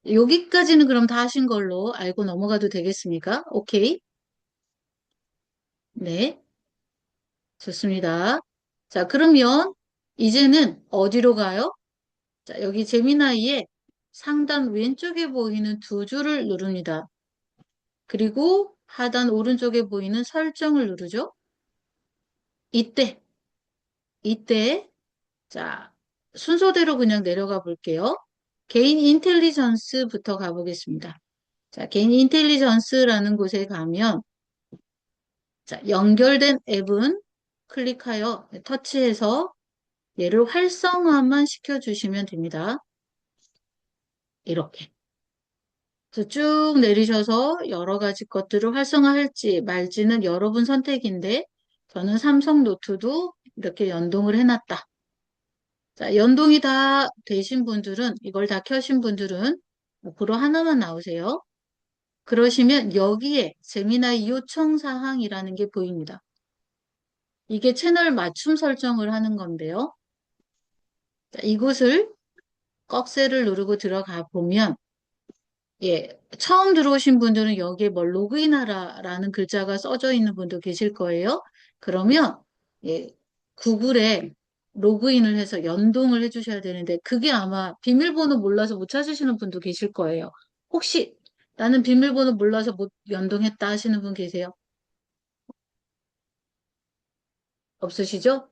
여기까지는 그럼 다 하신 걸로 알고 넘어가도 되겠습니까? 오케이. 네. 좋습니다. 자, 그러면 이제는 어디로 가요? 자, 여기 제미나이의 상단 왼쪽에 보이는 두 줄을 누릅니다. 그리고 하단 오른쪽에 보이는 설정을 누르죠. 이때, 이때, 자, 순서대로 그냥 내려가 볼게요. 개인 인텔리전스부터 가보겠습니다. 자, 개인 인텔리전스라는 곳에 가면, 자, 연결된 앱은 클릭하여 터치해서 얘를 활성화만 시켜주시면 됩니다. 이렇게. 그래서 쭉 내리셔서 여러 가지 것들을 활성화할지 말지는 여러분 선택인데 저는 삼성 노트도 이렇게 연동을 해놨다. 자, 연동이 다 되신 분들은 이걸 다 켜신 분들은 목표로 하나만 나오세요. 그러시면 여기에 재미나이 요청 사항이라는 게 보입니다. 이게 채널 맞춤 설정을 하는 건데요. 자, 이곳을 꺽쇠를 누르고 들어가 보면 예, 처음 들어오신 분들은 여기에 뭘 로그인하라라는 글자가 써져 있는 분도 계실 거예요. 그러면 예, 구글에 로그인을 해서 연동을 해주셔야 되는데 그게 아마 비밀번호 몰라서 못 찾으시는 분도 계실 거예요. 혹시 나는 비밀번호 몰라서 못 연동했다 하시는 분 계세요? 없으시죠?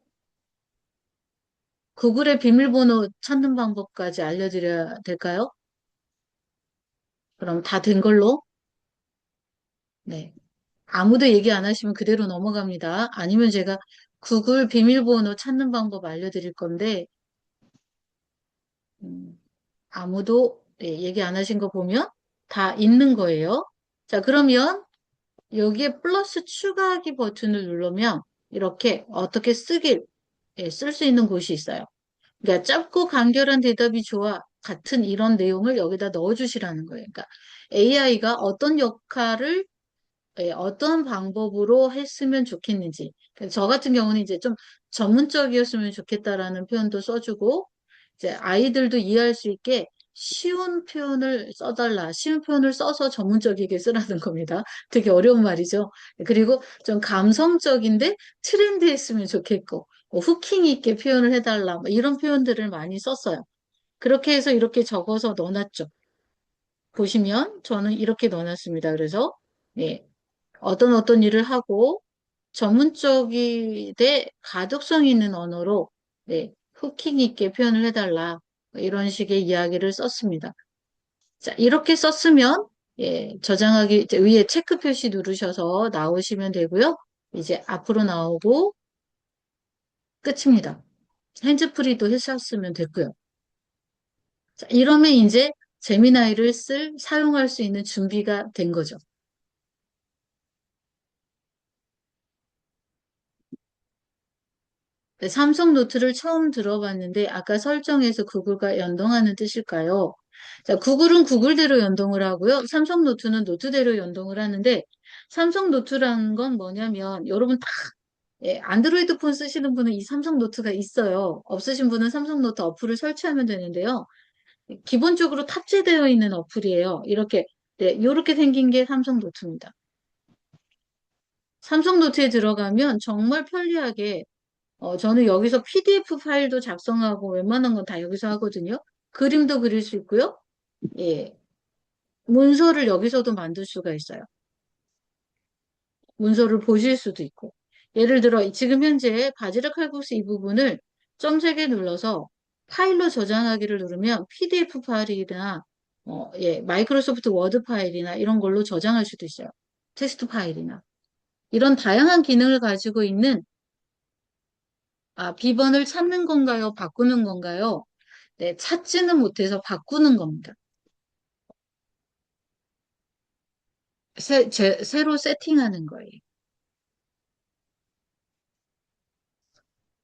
구글의 비밀번호 찾는 방법까지 알려드려야 될까요? 그럼 다 된 걸로? 네. 아무도 얘기 안 하시면 그대로 넘어갑니다. 아니면 제가 구글 비밀번호 찾는 방법 알려드릴 건데, 음, 아무도 얘기 안 하신 거 보면 다 있는 거예요. 자, 그러면 여기에 플러스 추가하기 버튼을 누르면 이렇게 어떻게 쓸 수 있는 곳이 있어요. 그러니까 짧고 간결한 대답이 좋아. 같은 이런 내용을 여기다 넣어주시라는 거예요. 그러니까 AI가 어떤 역할을 어떤 방법으로 했으면 좋겠는지. 그래서 저 같은 경우는 이제 좀 전문적이었으면 좋겠다라는 표현도 써주고, 이제 아이들도 이해할 수 있게 쉬운 표현을 써달라. 쉬운 표현을 써서 전문적이게 쓰라는 겁니다. 되게 어려운 말이죠. 그리고 좀 감성적인데 트렌디했으면 좋겠고, 뭐 후킹 있게 표현을 해달라. 뭐 이런 표현들을 많이 썼어요. 그렇게 해서 이렇게 적어서 넣어놨죠. 보시면 저는 이렇게 넣어놨습니다. 그래서, 예, 어떤 일을 하고 전문적이되 가독성 있는 언어로 네, 후킹 있게 표현을 해달라. 이런 식의 이야기를 썼습니다. 자, 이렇게 썼으면 저장하기 이제 위에 체크 표시 누르셔서 나오시면 되고요. 이제 앞으로 나오고 끝입니다. 핸즈프리도 하셨으면 됐고요. 자, 이러면 이제 제미나이를 사용할 수 있는 준비가 된 거죠. 네, 삼성 노트를 처음 들어봤는데 아까 설정에서 구글과 연동하는 뜻일까요? 자, 구글은 구글대로 연동을 하고요. 삼성 노트는 노트대로 연동을 하는데 삼성 노트라는 건 뭐냐면 여러분 다 안드로이드 폰 쓰시는 분은 이 삼성 노트가 있어요. 없으신 분은 삼성 노트 어플을 설치하면 되는데요. 기본적으로 탑재되어 있는 어플이에요. 이렇게 네, 이렇게 생긴 게 삼성 노트입니다. 삼성 노트에 들어가면 정말 편리하게 저는 여기서 PDF 파일도 작성하고 웬만한 건 다 여기서 하거든요. 그림도 그릴 수 있고요. 예. 문서를 여기서도 만들 수가 있어요. 문서를 보실 수도 있고. 예를 들어, 지금 현재 바지락 칼국수 이 부분을 점 3개 눌러서 파일로 저장하기를 누르면 PDF 파일이나, 마이크로소프트 워드 파일이나 이런 걸로 저장할 수도 있어요. 텍스트 파일이나. 이런 다양한 기능을 가지고 있는, 비번을 찾는 건가요? 바꾸는 건가요? 네, 찾지는 못해서 바꾸는 겁니다. 새로 세팅하는 거예요.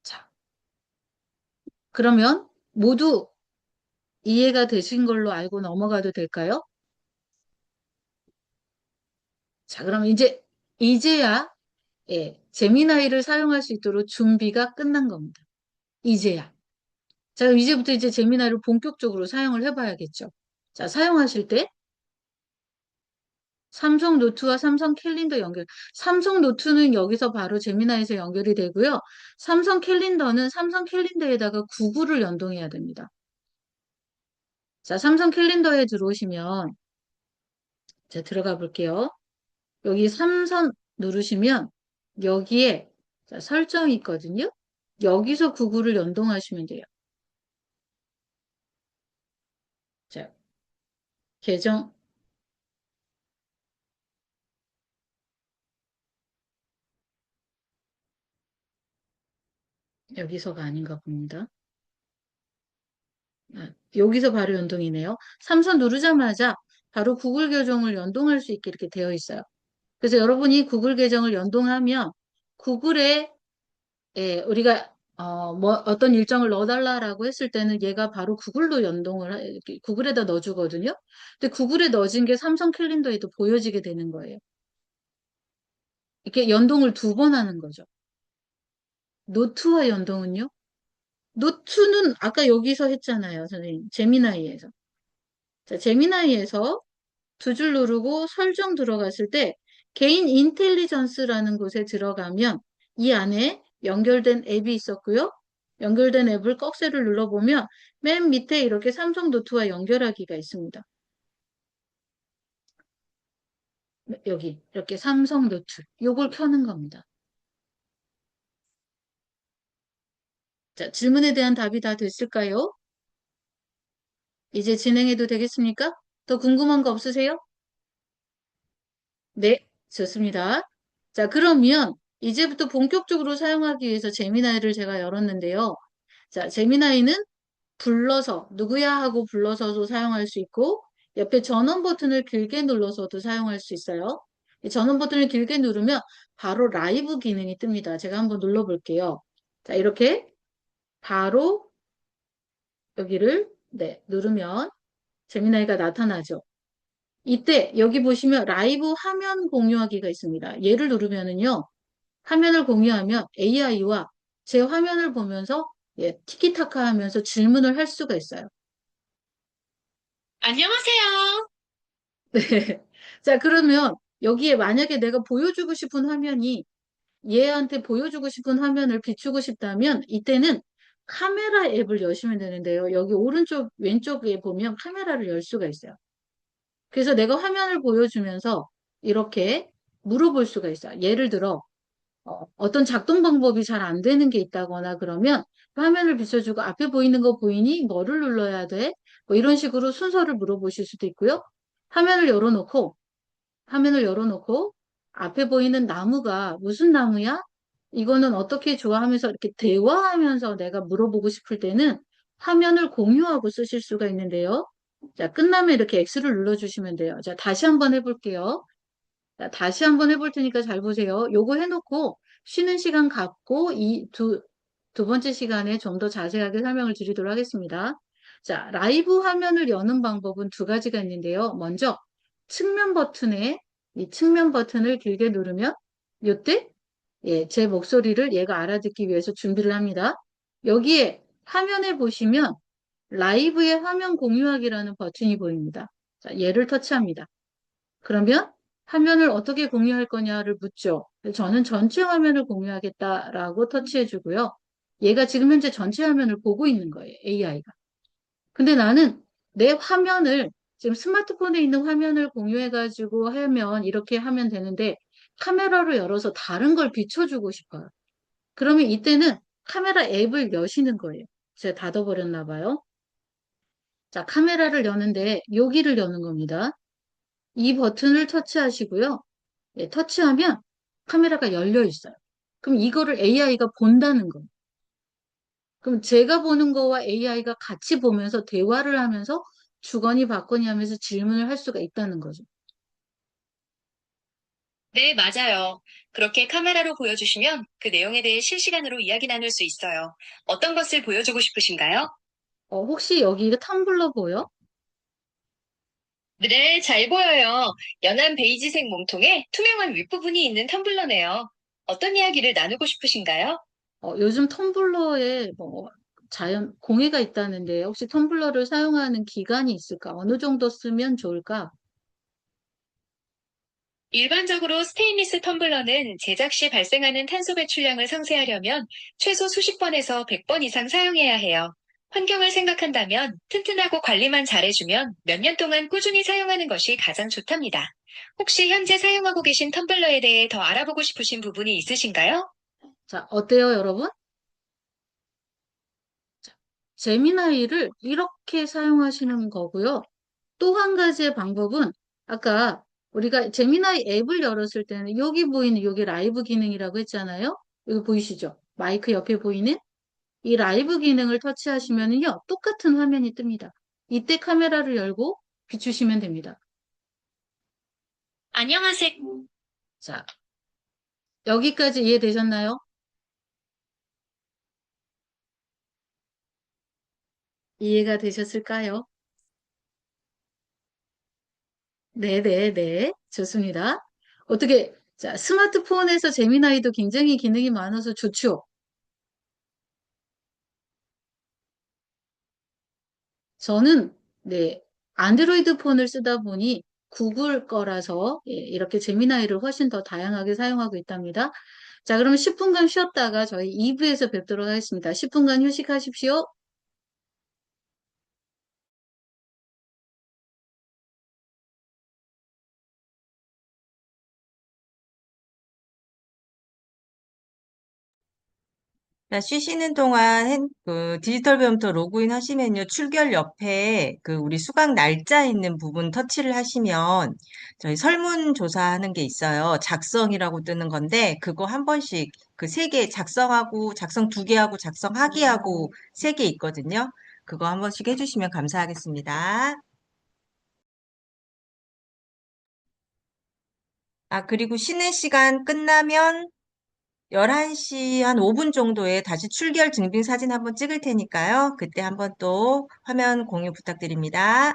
자, 그러면 모두 이해가 되신 걸로 알고 넘어가도 될까요? 자, 그럼 이제야, 제미나이를 사용할 수 있도록 준비가 끝난 겁니다. 이제야. 자, 그럼 이제부터 이제 제미나이를 본격적으로 사용을 해봐야겠죠. 자, 사용하실 때 삼성 노트와 삼성 캘린더 연결. 삼성 노트는 여기서 바로 제미나이에서 연결이 되고요. 삼성 캘린더는 삼성 캘린더에다가 구글을 연동해야 됩니다. 자, 삼성 캘린더에 들어오시면, 자, 들어가 볼게요. 여기 삼선 누르시면, 여기에, 자, 설정이 있거든요. 여기서 구글을 연동하시면 돼요. 자, 계정, 여기서가 아닌가 봅니다. 여기서 바로 연동이네요. 삼선 누르자마자 바로 구글 계정을 연동할 수 있게 이렇게 되어 있어요. 그래서 여러분이 구글 계정을 연동하면 구글에 우리가 어떤 일정을 넣어달라라고 했을 때는 얘가 바로 구글로 이렇게 구글에다 넣어주거든요. 근데 구글에 넣어진 게 삼성 캘린더에도 보여지게 되는 거예요. 이렇게 연동을 2번 하는 거죠. 노트와 연동은요? 노트는 아까 여기서 했잖아요, 선생님. 제미나이에서. 자, 제미나이에서 2줄 누르고 설정 들어갔을 때 개인 인텔리전스라는 곳에 들어가면 이 안에 연결된 앱이 있었고요. 연결된 앱을 꺽쇠를 눌러보면 맨 밑에 이렇게 삼성 노트와 연결하기가 있습니다. 여기 이렇게 삼성 노트 요걸 켜는 겁니다. 자, 질문에 대한 답이 다 됐을까요? 이제 진행해도 되겠습니까? 더 궁금한 거 없으세요? 네, 좋습니다. 자, 그러면 이제부터 본격적으로 사용하기 위해서 제미나이를 제가 열었는데요. 자, 제미나이는 불러서, 누구야 하고 불러서도 사용할 수 있고, 옆에 전원 버튼을 길게 눌러서도 사용할 수 있어요. 이 전원 버튼을 길게 누르면 바로 라이브 기능이 뜹니다. 제가 한번 눌러볼게요. 자, 이렇게 바로 여기를, 네, 누르면 제미나이가 나타나죠. 이때 여기 보시면 라이브 화면 공유하기가 있습니다. 얘를 누르면은요, 화면을 공유하면 AI와 제 화면을 보면서 예, 티키타카 하면서 질문을 할 수가 있어요. 안녕하세요. 네. 자, 그러면 여기에 만약에 내가 보여주고 싶은 화면이 얘한테 보여주고 싶은 화면을 비추고 싶다면 이때는 카메라 앱을 여시면 되는데요. 여기 오른쪽, 왼쪽에 보면 카메라를 열 수가 있어요. 그래서 내가 화면을 보여주면서 이렇게 물어볼 수가 있어요. 예를 들어, 떤 작동 방법이 잘 안 되는 게 있다거나 그러면 화면을 비춰주고 앞에 보이는 거 보이니? 뭐를 눌러야 돼? 뭐 이런 식으로 순서를 물어보실 수도 있고요. 화면을 열어놓고 화면을 열어놓고 앞에 보이는 나무가 무슨 나무야? 이거는 어떻게 좋아하면서 이렇게 대화하면서 내가 물어보고 싶을 때는 화면을 공유하고 쓰실 수가 있는데요. 자, 끝나면 이렇게 X를 눌러주시면 돼요. 자, 다시 한번 해볼게요. 자, 다시 한번 해볼 테니까 잘 보세요. 요거 해놓고 쉬는 시간 갖고 두 번째 시간에 좀 더 자세하게 설명을 드리도록 하겠습니다. 자, 라이브 화면을 여는 방법은 두 가지가 있는데요. 먼저 측면 버튼에 이 측면 버튼을 길게 누르면 요때 예, 제 목소리를 얘가 알아듣기 위해서 준비를 합니다. 여기에 화면에 보시면 라이브의 화면 공유하기라는 버튼이 보입니다. 자, 얘를 터치합니다. 그러면 화면을 어떻게 공유할 거냐를 묻죠. 저는 전체 화면을 공유하겠다라고 터치해 주고요. 얘가 지금 현재 전체 화면을 보고 있는 거예요. AI가. 근데 나는 내 화면을 지금 스마트폰에 있는 화면을 공유해가지고 하면 이렇게 하면 되는데 카메라로 열어서 다른 걸 비춰주고 싶어요. 그러면 이때는 카메라 앱을 여시는 거예요. 제가 닫아버렸나 봐요. 자, 카메라를 여는데 여기를 여는 겁니다. 이 버튼을 터치하시고요. 예, 터치하면 카메라가 열려 있어요. 그럼 이거를 AI가 본다는 거예요. 그럼 제가 보는 거와 AI가 같이 보면서 대화를 하면서 주거니 받거니 하면서 질문을 할 수가 있다는 거죠. 네, 맞아요. 그렇게 카메라로 보여주시면 그 내용에 대해 실시간으로 이야기 나눌 수 있어요. 어떤 것을 보여주고 싶으신가요? 혹시 여기가 텀블러 보여? 네, 잘 보여요. 연한 베이지색 몸통에 투명한 윗부분이 있는 텀블러네요. 어떤 이야기를 나누고 싶으신가요? 요즘 텀블러에 뭐 자연 공해가 있다는데 혹시 텀블러를 사용하는 기간이 있을까? 어느 정도 쓰면 좋을까? 일반적으로 스테인리스 텀블러는 제작 시 발생하는 탄소 배출량을 상쇄하려면 최소 수십 번에서 100번 이상 사용해야 해요. 환경을 생각한다면 튼튼하고 관리만 잘해주면 몇 년 동안 꾸준히 사용하는 것이 가장 좋답니다. 혹시 현재 사용하고 계신 텀블러에 대해 더 알아보고 싶으신 부분이 있으신가요? 자, 어때요, 여러분? 제미나이를 이렇게 사용하시는 거고요. 또 한 가지의 방법은 아까 우리가 제미나이 앱을 열었을 때는 여기 보이는 여기 라이브 기능이라고 했잖아요. 여기 보이시죠? 마이크 옆에 보이는 이 라이브 기능을 터치하시면요. 똑같은 화면이 뜹니다. 이때 카메라를 열고 비추시면 됩니다. 안녕하세요. 자, 여기까지 이해되셨나요? 이해가 되셨을까요? 네네네. 좋습니다. 어떻게, 자, 스마트폰에서 제미나이도 굉장히 기능이 많아서 좋죠. 저는, 네, 안드로이드 폰을 쓰다 보니 구글 거라서 예, 이렇게 제미나이를 훨씬 더 다양하게 사용하고 있답니다. 자, 그럼 10분간 쉬었다가 저희 2부에서 뵙도록 하겠습니다. 10분간 휴식하십시오. 자, 쉬시는 동안 그 디지털 배움터 로그인 하시면요. 출결 옆에 그 우리 수강 날짜 있는 부분 터치를 하시면 저희 설문조사하는 게 있어요. 작성이라고 뜨는 건데 그거 한 번씩 그 세 개 작성하고 작성 두 개 하고 작성하기 하고 세 개 있거든요. 그거 한 번씩 해주시면 감사하겠습니다. 아, 그리고 쉬는 시간 끝나면 11시 한 5분 정도에 다시 출결 증빙 사진 한번 찍을 테니까요. 그때 한번 또 화면 공유 부탁드립니다.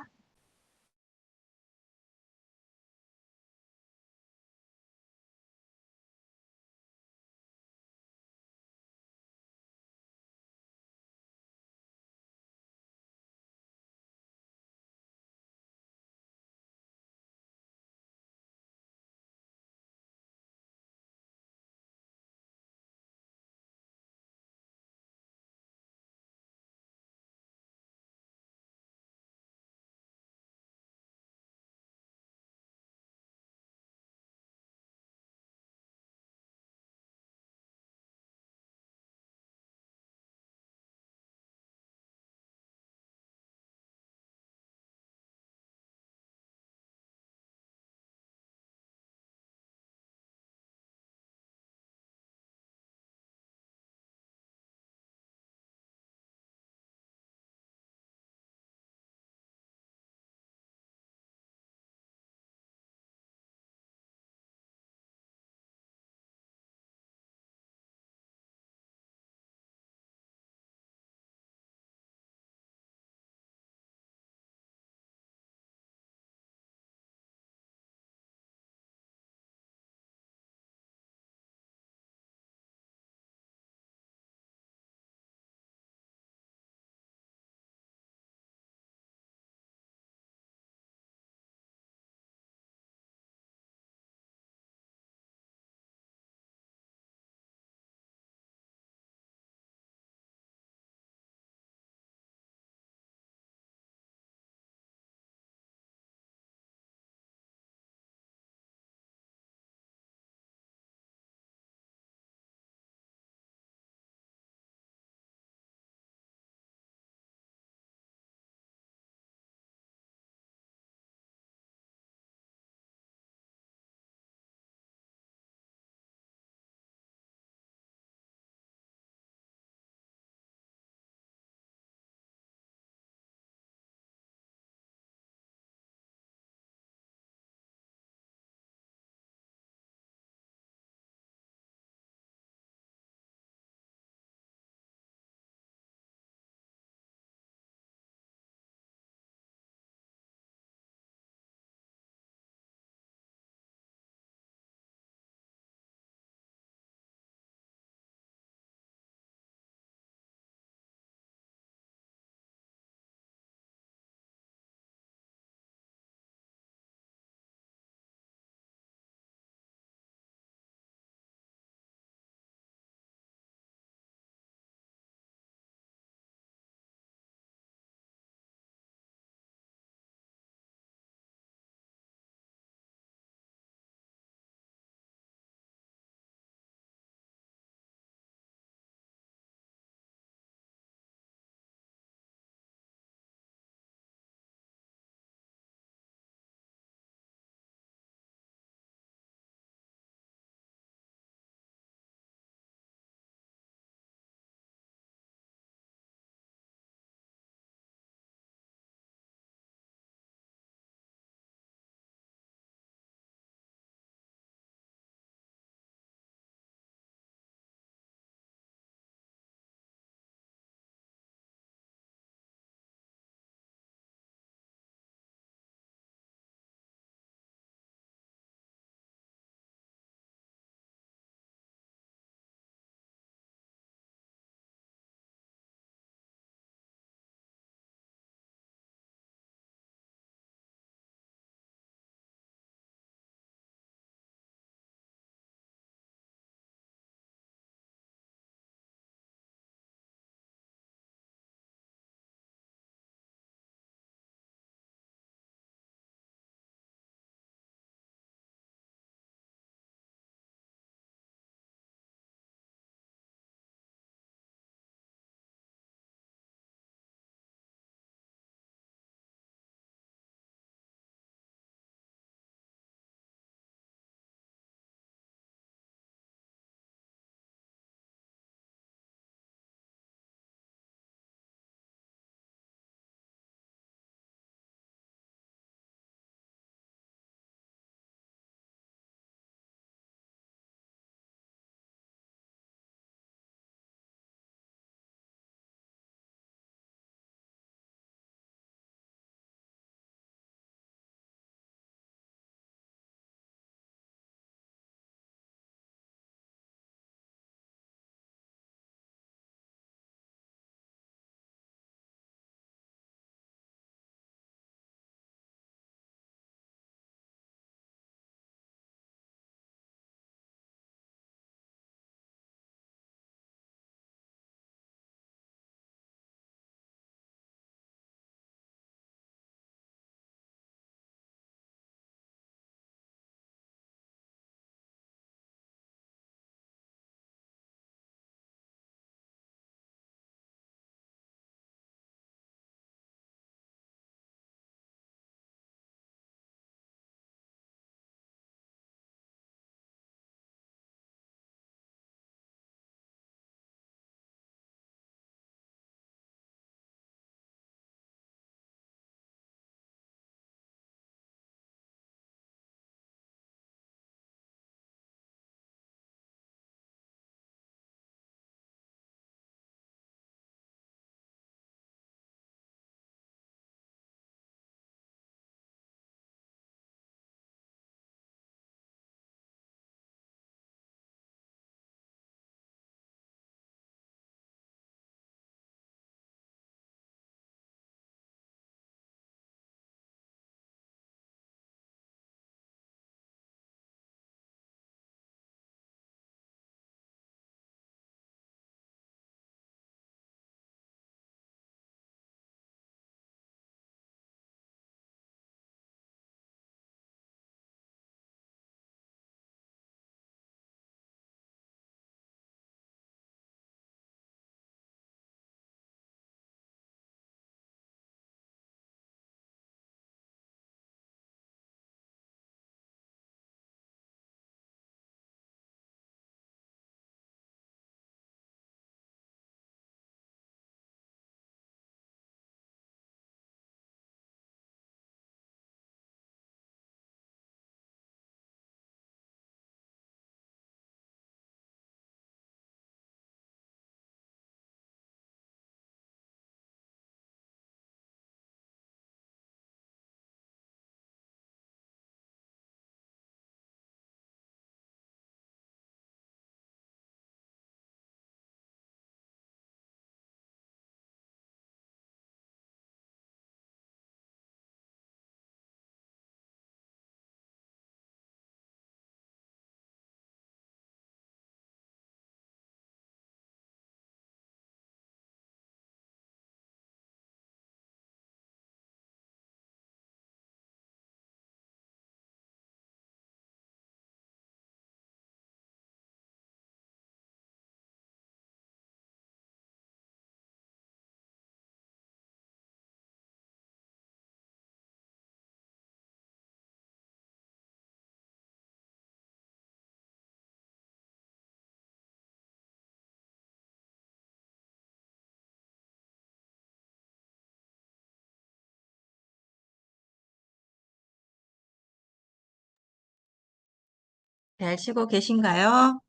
잘 쉬고 계신가요?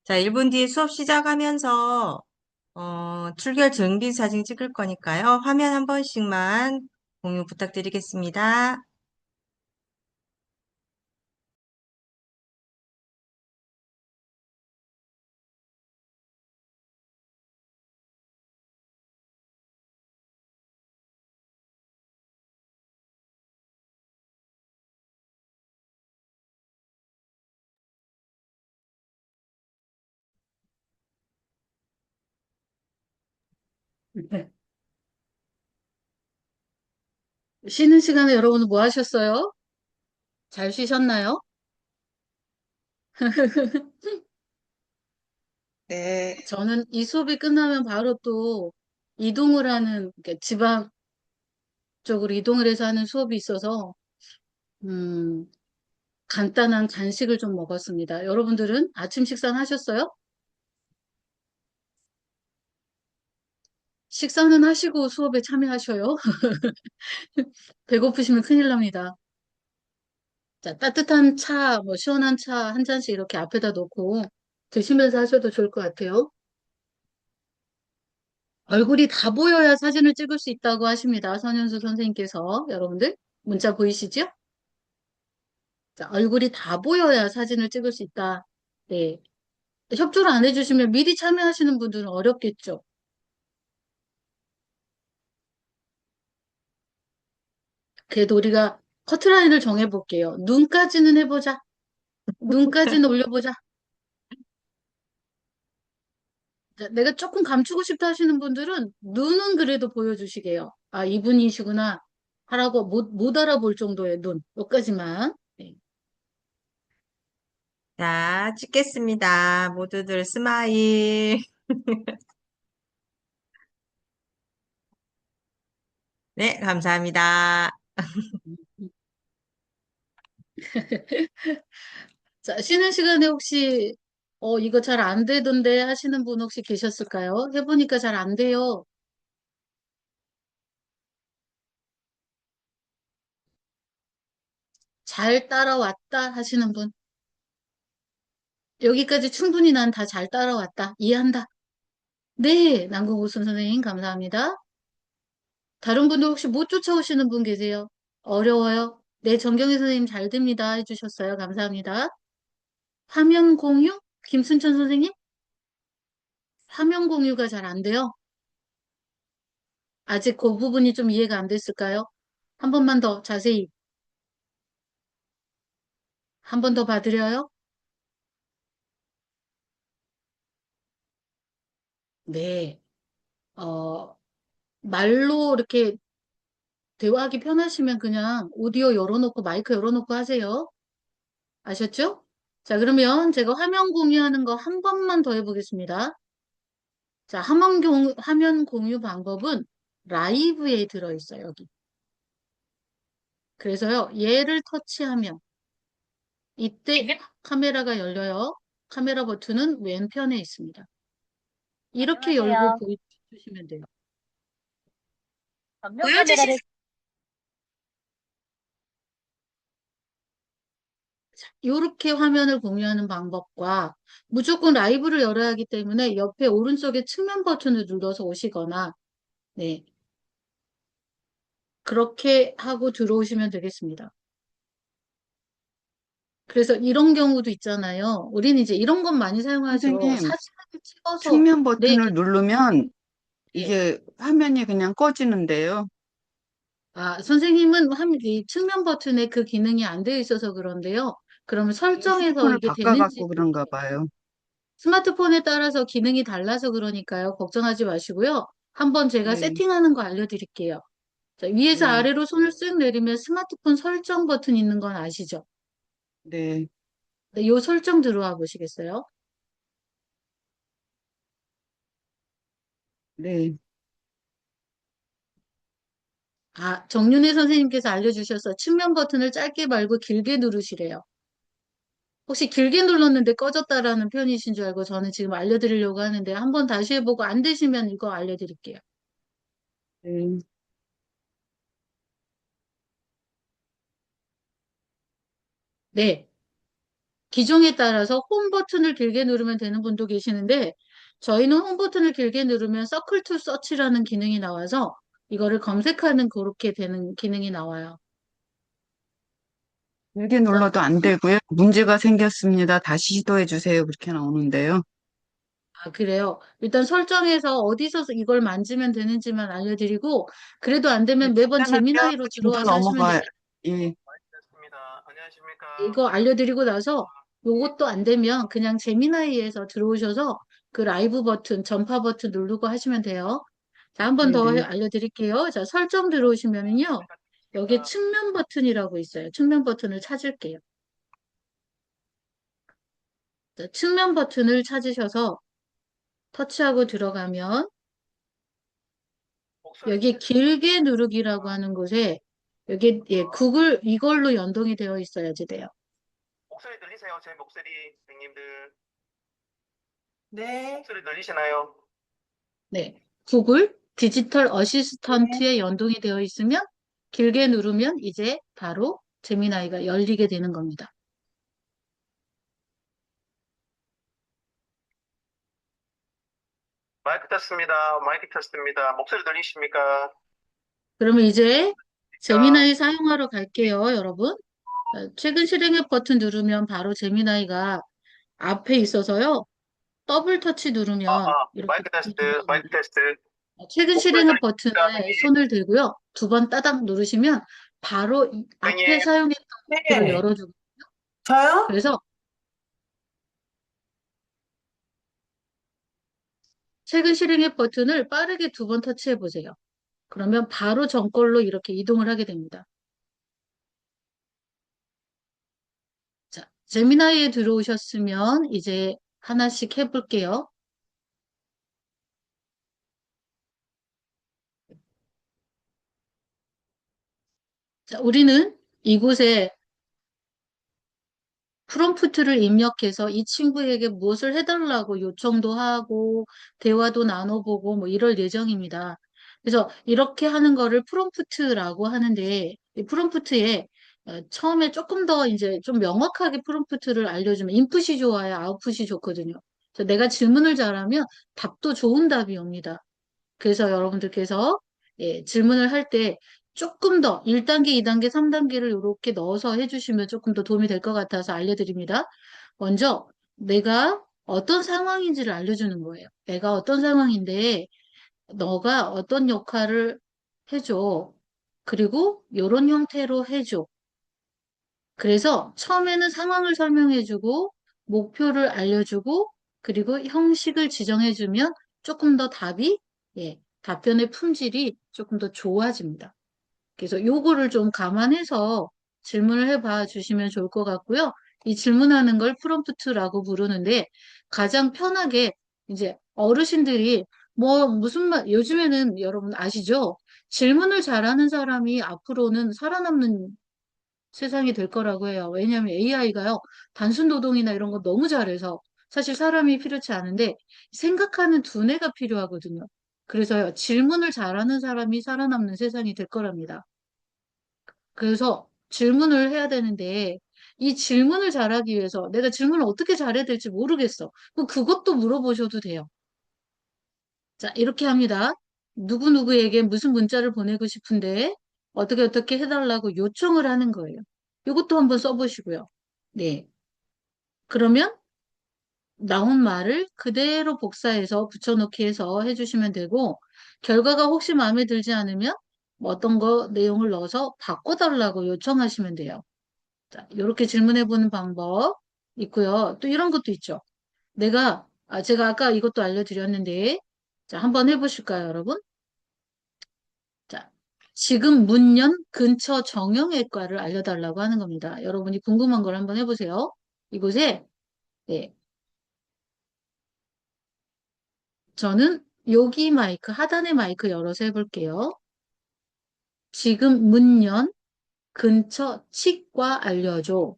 자, 1분 뒤에 수업 시작하면서 출결 증빙 사진 찍을 거니까요. 화면 한 번씩만 공유 부탁드리겠습니다. 네. 쉬는 시간에 여러분 뭐 하셨어요? 잘 쉬셨나요? 네, 저는 이 수업이 끝나면 바로 또 이동을 하는, 이렇게 지방 쪽으로 이동을 해서 하는 수업이 있어서, 음, 간단한 간식을 좀 먹었습니다. 여러분들은 아침 식사는 하셨어요? 식사는 하시고 수업에 참여하셔요. 배고프시면 큰일 납니다. 자, 따뜻한 차, 뭐 시원한 차 한 잔씩 이렇게 앞에다 놓고 드시면서 하셔도 좋을 것 같아요. 얼굴이 다 보여야 사진을 찍을 수 있다고 하십니다. 선현수 선생님께서. 여러분들, 문자 보이시죠? 자, 얼굴이 다 보여야 사진을 찍을 수 있다. 네. 협조를 안 해주시면 미리 참여하시는 분들은 어렵겠죠. 그래도 우리가 커트라인을 정해볼게요. 눈까지는 해보자. 눈까지는 올려보자. 자, 내가 조금 감추고 싶다 하시는 분들은 눈은 그래도 보여주시게요. 아, 이분이시구나. 하라고 못 알아볼 정도의 눈. 여기까지만. 네. 자, 찍겠습니다. 모두들 스마일. 네, 감사합니다. 자, 쉬는 시간에 혹시, 이거 잘 안 되던데 하시는 분 혹시 계셨을까요? 해보니까 잘 안 돼요. 잘 따라왔다 하시는 분. 여기까지 충분히 난 다 잘 따라왔다. 이해한다. 네, 남궁우순 선생님, 감사합니다. 다른 분들 혹시 못 쫓아오시는 분 계세요? 어려워요? 네, 정경희 선생님 잘 됩니다. 해주셨어요. 감사합니다. 화면 공유? 김순천 선생님? 화면 공유가 잘 안 돼요? 아직 그 부분이 좀 이해가 안 됐을까요? 한 번만 더 자세히, 한 번 더 봐드려요? 네, 어, 말로 이렇게 대화하기 편하시면 그냥 오디오 열어놓고 마이크 열어놓고 하세요. 아셨죠? 자, 그러면 제가 화면 공유하는 거 한 번만 더 해보겠습니다. 자, 화면 공유 방법은 라이브에 들어있어요, 여기. 그래서요, 얘를 터치하면 이때 카메라가 열려요. 카메라 버튼은 왼편에 있습니다. 이렇게 열고 안녕하세요. 보여주시면 돼요. 전면 카메라를 이렇게 화면을 공유하는 방법과 무조건 라이브를 열어야 하기 때문에 옆에 오른쪽에 측면 버튼을 눌러서 오시거나, 네, 그렇게 하고 들어오시면 되겠습니다. 그래서 이런 경우도 있잖아요. 우리는 이제 이런 건 많이 사용하죠. 선생님, 사진을 찍어서, 측면 네, 버튼을 누르면 네. 이게 화면이 그냥 꺼지는데요. 아, 선생님은 이 측면 버튼에 그 기능이 안 되어 있어서 그런데요. 그러면 설정에서 휴대폰을 이게 되는지 바꿔갖고 그런가 봐요. 스마트폰에 따라서 기능이 달라서 그러니까요. 걱정하지 마시고요. 한번 제가 네, 세팅하는 거 알려드릴게요. 자, 위에서 네, 아래로 손을 쓱 내리면 스마트폰 설정 버튼 있는 건 아시죠? 네, 네, 요 설정 들어와 보시겠어요? 네. 아, 정윤혜 선생님께서 알려주셔서 측면 버튼을 짧게 말고 길게 누르시래요. 혹시 길게 눌렀는데 꺼졌다라는 편이신 줄 알고 저는 지금 알려드리려고 하는데 한번 다시 해보고 안 되시면 이거 알려드릴게요. 네. 네. 기종에 따라서 홈 버튼을 길게 누르면 되는 분도 계시는데 저희는 홈 버튼을 길게 누르면 서클 투 서치라는 기능이 나와서 이거를 검색하는 그렇게 되는 기능이 나와요. 길게 눌러도 안 되고요. 문제가 생겼습니다. 다시 시도해 주세요. 그렇게 나오는데요. 아, 그래요. 일단 설정해서 어디서 이걸 만지면 되는지만 알려드리고 그래도 안 되면 매번 간단하면 제미나이로 지금도 들어와서 하시면 돼요. 넘어가, 예, 이거 알려드리고 나서 요것도 안 되면 그냥 제미나이에서 들어오셔서 그 라이브 버튼, 전파 버튼 누르고 하시면 돼요. 자, 한 번 더 네네. 알려드릴게요. 자, 설정 들어오시면은요. 여기 측면 버튼이라고 있어요. 측면 버튼을 찾을게요. 자, 측면 버튼을 찾으셔서 터치하고 들어가면 여기 길게 누르기라고 하는 곳에 여기 예, 구글 이걸로 연동이 되어 있어야지 돼요. 목소리 들리세요? 제 목소리, 선생님들. 네. 목소리 들리시나요? 네. 구글 디지털 네. 어시스턴트에 연동이 되어 있으면 길게 누르면 이제 바로 제미나이가 열리게 되는 겁니다. 마이크 tes트입니다. 마이크 테스트입니다. 목소리 들리십니까? 그러면 이제 자, 제미나이 사용하러 갈게요, 여러분. 최근 실행앱 버튼 누르면 바로 제미나이가 앞에 있어서요. 더블 터치 누르면 이렇게 마이크 테스트, 마이크 들어갑니다. 테스트. 최근 목소리 실행앱 들리십니까, 버튼에 선생님? 손을 대고요. 두 번 따닥 누르시면 바로 이 앞에 선생님, 사용했던 것들을 네. 열어주고 저요? 그래서 최근 실행앱 버튼을 빠르게 두 번 터치해 보세요. 그러면 바로 전걸로 이렇게 이동을 하게 됩니다. 자, 제미나이에 들어오셨으면 이제 하나씩 해볼게요. 자, 우리는 이곳에 프롬프트를 입력해서 이 친구에게 무엇을 해달라고 요청도 하고 대화도 나눠보고 뭐 이럴 예정입니다. 그래서 이렇게 하는 거를 프롬프트라고 하는데 이 프롬프트에 처음에 조금 더 이제 좀 명확하게 프롬프트를 알려주면 인풋이 좋아야 아웃풋이 좋거든요. 그래서 내가 질문을 잘하면 답도 좋은 답이 옵니다. 그래서 여러분들께서 예, 질문을 할 때 조금 더 1단계, 2단계, 3단계를 이렇게 넣어서 해주시면 조금 더 도움이 될 것 같아서 알려드립니다. 먼저 내가 어떤 상황인지를 알려주는 거예요. 내가 어떤 상황인데 너가 어떤 역할을 해줘. 그리고 이런 형태로 해줘. 그래서 처음에는 상황을 설명해주고 목표를 알려주고 그리고 형식을 지정해주면 조금 더 답이 예, 답변의 품질이 조금 더 좋아집니다. 그래서 요거를 좀 감안해서 질문을 해봐 주시면 좋을 것 같고요. 이 질문하는 걸 프롬프트라고 부르는데 가장 편하게 이제 어르신들이 뭐 무슨 말 요즘에는 여러분 아시죠? 질문을 잘하는 사람이 앞으로는 살아남는 세상이 될 거라고 해요. 왜냐하면 AI가요, 단순 노동이나 이런 거 너무 잘해서 사실 사람이 필요치 않은데 생각하는 두뇌가 필요하거든요. 그래서요, 질문을 잘하는 사람이 살아남는 세상이 될 거랍니다. 그래서 질문을 해야 되는데 이 질문을 잘하기 위해서 내가 질문을 어떻게 잘해야 될지 모르겠어. 그럼 그것도 물어보셔도 돼요. 자, 이렇게 합니다. 누구누구에게 무슨 문자를 보내고 싶은데 어떻게 어떻게 해달라고 요청을 하는 거예요. 이것도 한번 써보시고요. 네. 그러면 나온 말을 그대로 복사해서 붙여넣기 해서 해주시면 되고 결과가 혹시 마음에 들지 않으면 뭐 어떤 거 내용을 넣어서 바꿔달라고 요청하시면 돼요. 자, 이렇게 질문해 보는 방법 있고요. 또 이런 것도 있죠. 제가 아까 이것도 알려드렸는데, 자, 한번 해보실까요, 여러분? 자, 지금 문연 근처 정형외과를 알려달라고 하는 겁니다. 여러분이 궁금한 걸 한번 해보세요. 이곳에, 네, 저는 여기 마이크, 하단의 마이크 열어서 해볼게요. 지금 문연 근처 치과 알려줘.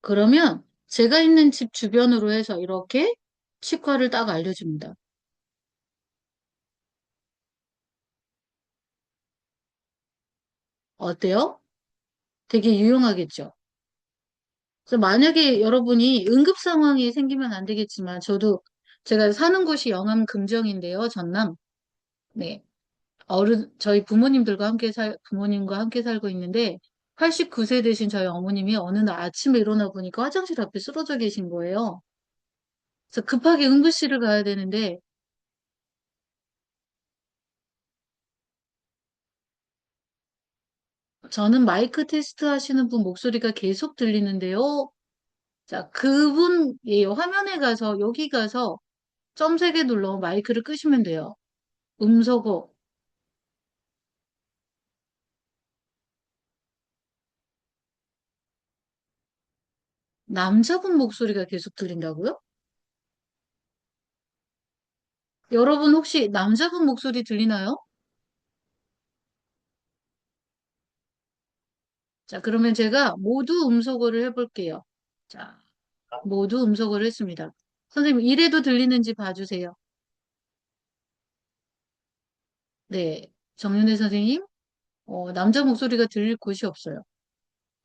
그러면 제가 있는 집 주변으로 해서 이렇게 치과를 딱 알려줍니다. 어때요? 되게 유용하겠죠? 그래서 만약에 여러분이 응급 상황이 생기면 안 되겠지만, 제가 사는 곳이 영암 금정인데요, 전남. 네. 저희 부모님과 함께 살고 있는데, 89세 되신 저희 어머님이 어느 날 아침에 일어나 보니까 화장실 앞에 쓰러져 계신 거예요. 그래서 급하게 응급실을 가야 되는데, 저는 마이크 테스트 하시는 분 목소리가 계속 들리는데요. 자, 화면에 가서, 여기 가서 점 3개 눌러 마이크를 끄시면 돼요. 음소거. 남자분 목소리가 계속 들린다고요? 여러분 혹시 남자분 목소리 들리나요? 자, 그러면 제가 모두 음소거를 해볼게요. 자, 모두 음소거를 했습니다. 선생님, 이래도 들리는지 봐주세요. 네. 정윤혜 선생님, 남자 목소리가 들릴 곳이 없어요.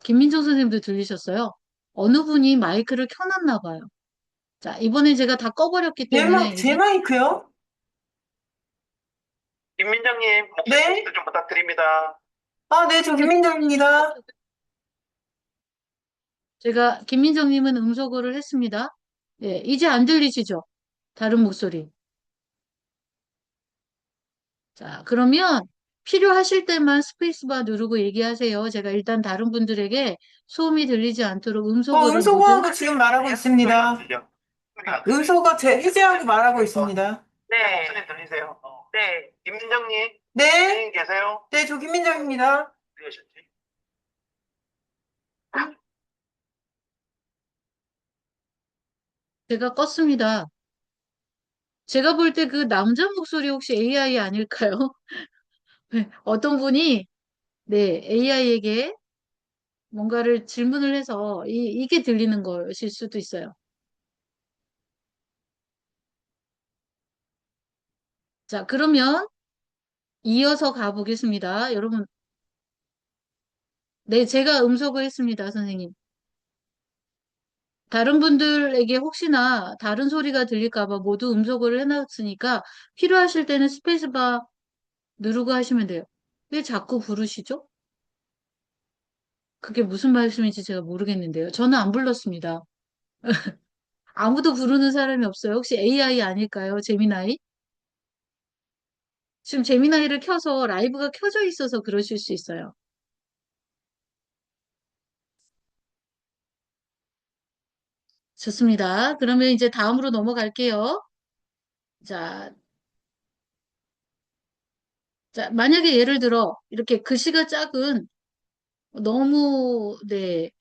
김민정 선생님도 들리셨어요? 어느 분이 마이크를 켜놨나 봐요. 자, 이번엔 제가 다 꺼버렸기 때문에 제 마이크요? 김민정님, 목소리 네? 테스트 좀 부탁드립니다. 아, 네, 저 김민정입니다. 제가 김민정님은 음소거를 했습니다. 예, 이제 안 들리시죠? 다른 목소리. 자, 그러면 필요하실 때만 스페이스바 누르고 얘기하세요. 제가 일단 다른 분들에게 소음이 들리지 않도록 음소거를 모두 음소거하고 지금 말하고 있습니다. 소리가 음소거 해제하고 말하고 있습니다. 네. 목소리 들리세요? 네. 김민정님, 네? 선생님 계세요? 네, 저 김민정입니다. 들으셨지? 제가 껐습니다. 제가 볼 때 그 남자 목소리 혹시 AI 아닐까요? 네, 어떤 분이 네, AI에게 뭔가를 질문을 해서 이게 들리는 것일 수도 있어요. 자, 그러면 이어서 가보겠습니다. 여러분, 네, 제가 음소거 했습니다, 선생님. 다른 분들에게 혹시나 다른 소리가 들릴까 봐 모두 음소거를 해놨으니까 필요하실 때는 스페이스바 누르고 하시면 돼요. 왜 자꾸 부르시죠? 그게 무슨 말씀인지 제가 모르겠는데요. 저는 안 불렀습니다. 아무도 부르는 사람이 없어요. 혹시 AI 아닐까요? 재미나이? 지금 재미나이를 켜서 라이브가 켜져 있어서 그러실 수 있어요. 좋습니다. 그러면 이제 다음으로 넘어갈게요. 자, 자, 만약에 예를 들어 이렇게 글씨가 작은 너무 네,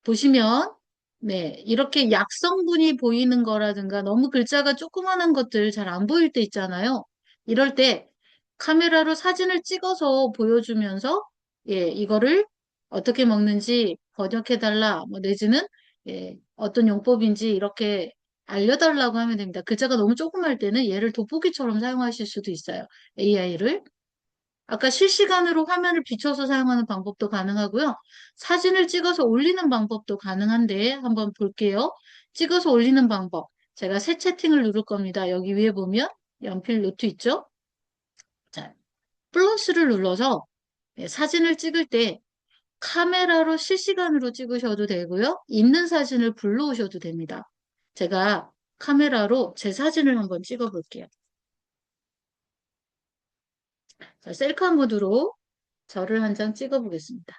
보시면 네, 이렇게 약성분이 보이는 거라든가 너무 글자가 조그만한 것들 잘 안 보일 때 있잖아요. 이럴 때 카메라로 사진을 찍어서 보여주면서 예, 이거를 어떻게 먹는지 번역해달라, 뭐 내지는 예, 어떤 용법인지 이렇게 알려달라고 하면 됩니다. 글자가 너무 조그말 때는 얘를 돋보기처럼 사용하실 수도 있어요. AI를. 아까 실시간으로 화면을 비춰서 사용하는 방법도 가능하고요. 사진을 찍어서 올리는 방법도 가능한데 한번 볼게요. 찍어서 올리는 방법. 제가 새 채팅을 누를 겁니다. 여기 위에 보면 연필 노트 있죠? 자, 플러스를 눌러서 사진을 찍을 때 카메라로 실시간으로 찍으셔도 되고요. 있는 사진을 불러오셔도 됩니다. 제가 카메라로 제 사진을 한번 찍어 볼게요. 자, 셀카 모드로 저를 한 장 찍어 보겠습니다.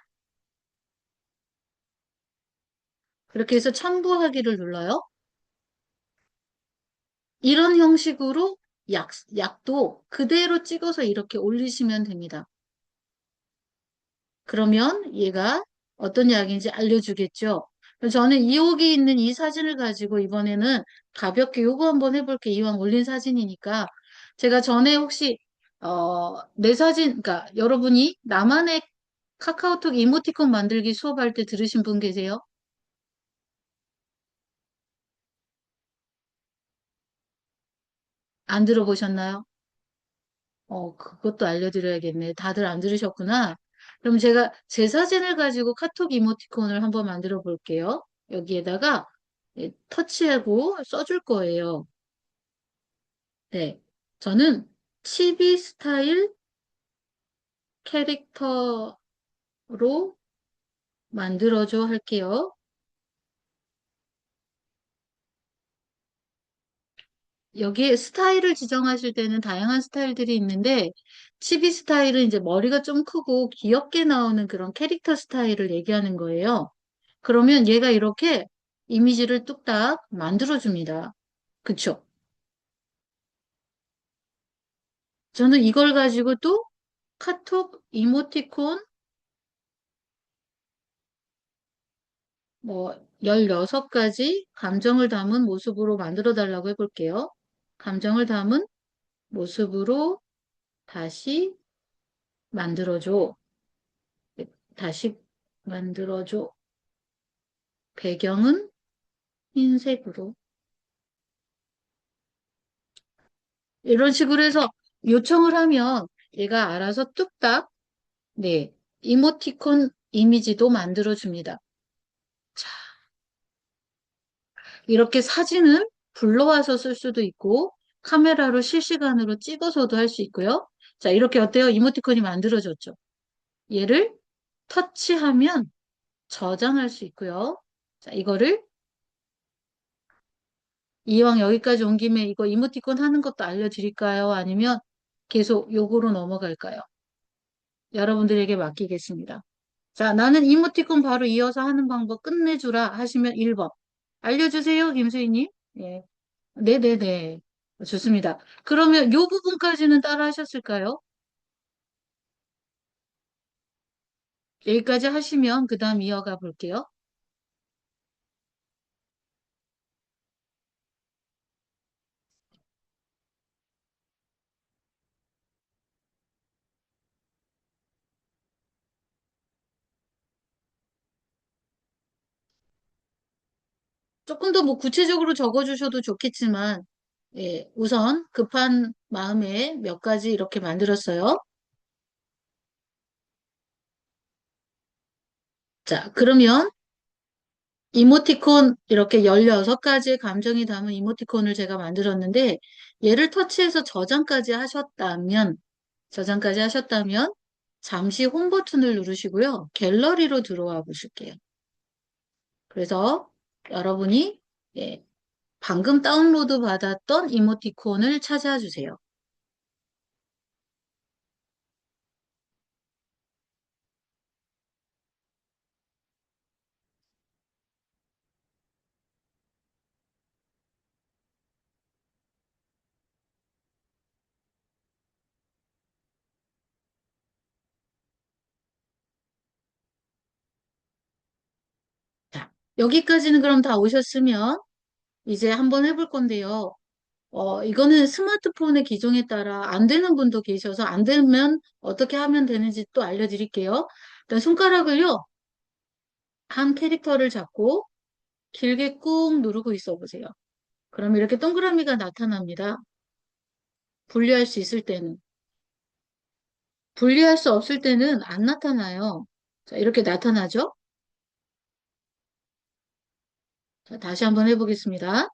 그렇게 해서 첨부하기를 눌러요. 이런 형식으로 약도 그대로 찍어서 이렇게 올리시면 됩니다. 그러면 얘가 어떤 약인지 알려주겠죠. 저는 이옥이 있는 이 사진을 가지고 이번에는 가볍게 요거 한번 해볼게요. 이왕 올린 사진이니까. 제가 전에 혹시 내 사진, 그러니까 여러분이 나만의 카카오톡 이모티콘 만들기 수업할 때 들으신 분 계세요? 안 들어보셨나요? 그것도 알려드려야겠네. 다들 안 들으셨구나. 그럼 제가 제 사진을 가지고 카톡 이모티콘을 한번 만들어 볼게요. 여기에다가 터치하고 써줄 거예요. 네. 저는 치비 스타일 캐릭터로 만들어줘 할게요. 여기에 스타일을 지정하실 때는 다양한 스타일들이 있는데, 치비 스타일은 이제 머리가 좀 크고 귀엽게 나오는 그런 캐릭터 스타일을 얘기하는 거예요. 그러면 얘가 이렇게 이미지를 뚝딱 만들어줍니다. 그쵸? 저는 이걸 가지고 또 카톡 이모티콘 뭐 16가지 감정을 담은 모습으로 만들어 달라고 해볼게요. 감정을 담은 모습으로 다시 만들어줘. 다시 만들어줘. 배경은 흰색으로. 이런 식으로 해서 요청을 하면 얘가 알아서 뚝딱, 네, 이모티콘 이미지도 만들어줍니다. 자, 이렇게 사진은 불러와서 쓸 수도 있고, 카메라로 실시간으로 찍어서도 할 수 있고요. 자, 이렇게 어때요? 이모티콘이 만들어졌죠? 얘를 터치하면 저장할 수 있고요. 자, 이거를 이왕 여기까지 온 김에 이거 이모티콘 하는 것도 알려드릴까요? 아니면 계속 요거로 넘어갈까요? 여러분들에게 맡기겠습니다. 자, 나는 이모티콘 바로 이어서 하는 방법 끝내주라 하시면 1번. 알려주세요, 김수희님. 예. 네네네. 좋습니다. 그러면 요 부분까지는 따라 하셨을까요? 여기까지 하시면 그 다음 이어가 볼게요. 조금 더 뭐 구체적으로 적어주셔도 좋겠지만, 예, 우선 급한 마음에 몇 가지 이렇게 만들었어요. 자, 그러면 이모티콘 이렇게 16가지의 감정이 담은 이모티콘을 제가 만들었는데, 얘를 터치해서 저장까지 하셨다면, 잠시 홈 버튼을 누르시고요. 갤러리로 들어와 보실게요. 그래서 여러분이 예, 방금 다운로드 받았던 이모티콘을 찾아주세요. 자, 여기까지는 그럼 다 오셨으면 이제 한번 해볼 건데요. 이거는 스마트폰의 기종에 따라 안 되는 분도 계셔서 안 되면 어떻게 하면 되는지 또 알려드릴게요. 일단 손가락을요, 한 캐릭터를 잡고 길게 꾹 누르고 있어 보세요. 그럼 이렇게 동그라미가 나타납니다. 분리할 수 있을 때는. 분리할 수 없을 때는 안 나타나요. 자, 이렇게 나타나죠? 자, 다시 한번 해보겠습니다.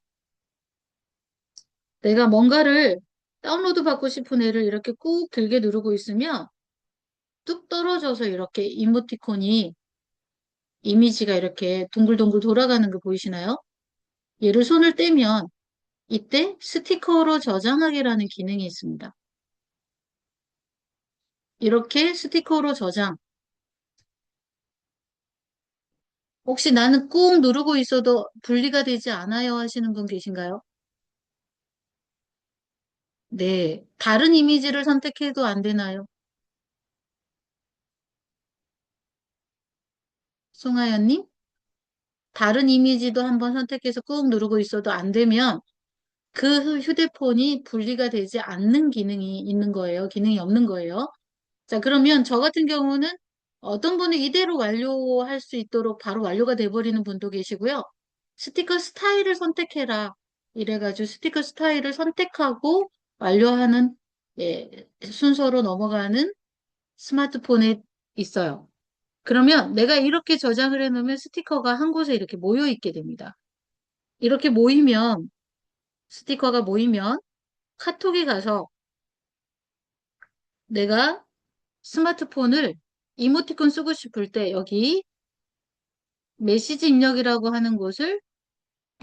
내가 뭔가를 다운로드 받고 싶은 애를 이렇게 꾹 길게 누르고 있으면 뚝 떨어져서 이렇게 이모티콘이 이미지가 이렇게 동글동글 돌아가는 거 보이시나요? 얘를 손을 떼면 이때 스티커로 저장하기라는 기능이 있습니다. 이렇게 스티커로 저장. 혹시 나는 꾹 누르고 있어도 분리가 되지 않아요 하시는 분 계신가요? 네. 다른 이미지를 선택해도 안 되나요? 송하연님? 다른 이미지도 한번 선택해서 꾹 누르고 있어도 안 되면 그 휴대폰이 분리가 되지 않는 기능이 있는 거예요. 기능이 없는 거예요. 자, 그러면 저 같은 경우는 어떤 분은 이대로 완료할 수 있도록 바로 완료가 돼버리는 분도 계시고요. 스티커 스타일을 선택해라. 이래가지고 스티커 스타일을 선택하고 완료하는 예, 순서로 넘어가는 스마트폰에 있어요. 그러면 내가 이렇게 저장을 해놓으면 스티커가 한 곳에 이렇게 모여 있게 됩니다. 이렇게 모이면, 스티커가 모이면 카톡에 가서 내가 스마트폰을 이모티콘 쓰고 싶을 때 여기 메시지 입력이라고 하는 곳을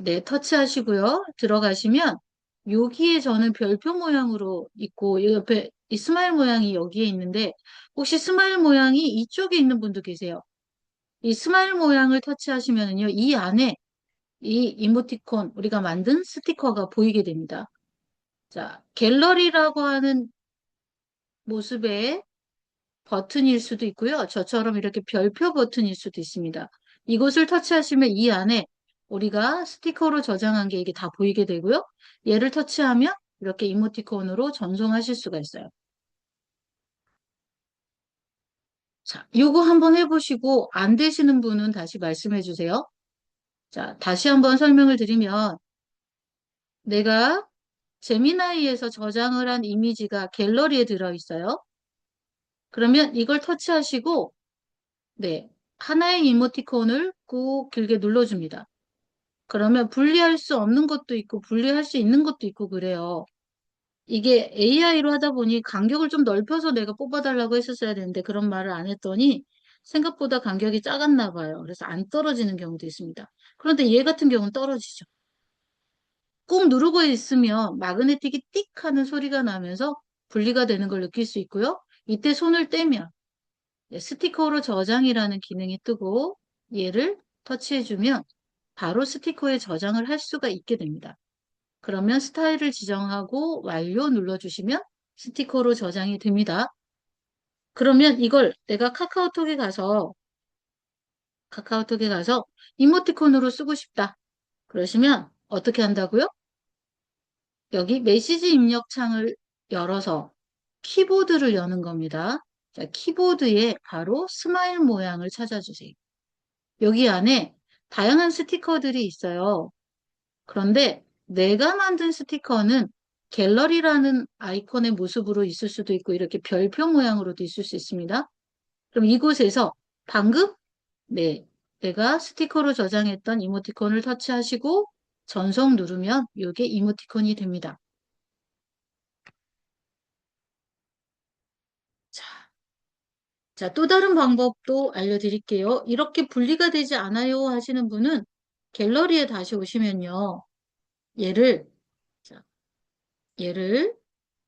네, 터치하시고요. 들어가시면 여기에 저는 별표 모양으로 있고 이 옆에 이 스마일 모양이 여기에 있는데 혹시 스마일 모양이 이쪽에 있는 분도 계세요. 이 스마일 모양을 터치하시면은요. 이 안에 이 이모티콘 우리가 만든 스티커가 보이게 됩니다. 자, 갤러리라고 하는 모습의 버튼일 수도 있고요. 저처럼 이렇게 별표 버튼일 수도 있습니다. 이곳을 터치하시면 이 안에 우리가 스티커로 저장한 게 이게 다 보이게 되고요. 얘를 터치하면 이렇게 이모티콘으로 전송하실 수가 있어요. 자, 요거 한번 해보시고 안 되시는 분은 다시 말씀해 주세요. 자, 다시 한번 설명을 드리면 내가 제미나이에서 저장을 한 이미지가 갤러리에 들어있어요. 그러면 이걸 터치하시고 네, 하나의 이모티콘을 꾹 길게 눌러줍니다. 그러면 분리할 수 없는 것도 있고 분리할 수 있는 것도 있고 그래요. 이게 AI로 하다 보니 간격을 좀 넓혀서 내가 뽑아달라고 했었어야 되는데 그런 말을 안 했더니 생각보다 간격이 작았나 봐요. 그래서 안 떨어지는 경우도 있습니다. 그런데 얘 같은 경우는 떨어지죠. 꾹 누르고 있으면 마그네틱이 띡 하는 소리가 나면서 분리가 되는 걸 느낄 수 있고요. 이때 손을 떼면 스티커로 저장이라는 기능이 뜨고 얘를 터치해주면 바로 스티커에 저장을 할 수가 있게 됩니다. 그러면 스타일을 지정하고 완료 눌러주시면 스티커로 저장이 됩니다. 그러면 이걸 내가 카카오톡에 가서 이모티콘으로 쓰고 싶다. 그러시면 어떻게 한다고요? 여기 메시지 입력 창을 열어서 키보드를 여는 겁니다. 자, 키보드에 바로 스마일 모양을 찾아주세요. 여기 안에 다양한 스티커들이 있어요. 그런데 내가 만든 스티커는 갤러리라는 아이콘의 모습으로 있을 수도 있고 이렇게 별표 모양으로도 있을 수 있습니다. 그럼 이곳에서 방금 네, 내가 스티커로 저장했던 이모티콘을 터치하시고 전송 누르면 이게 이모티콘이 됩니다. 자, 자, 또 다른 방법도 알려드릴게요. 이렇게 분리가 되지 않아요 하시는 분은 갤러리에 다시 오시면요. 얘를, 자, 얘를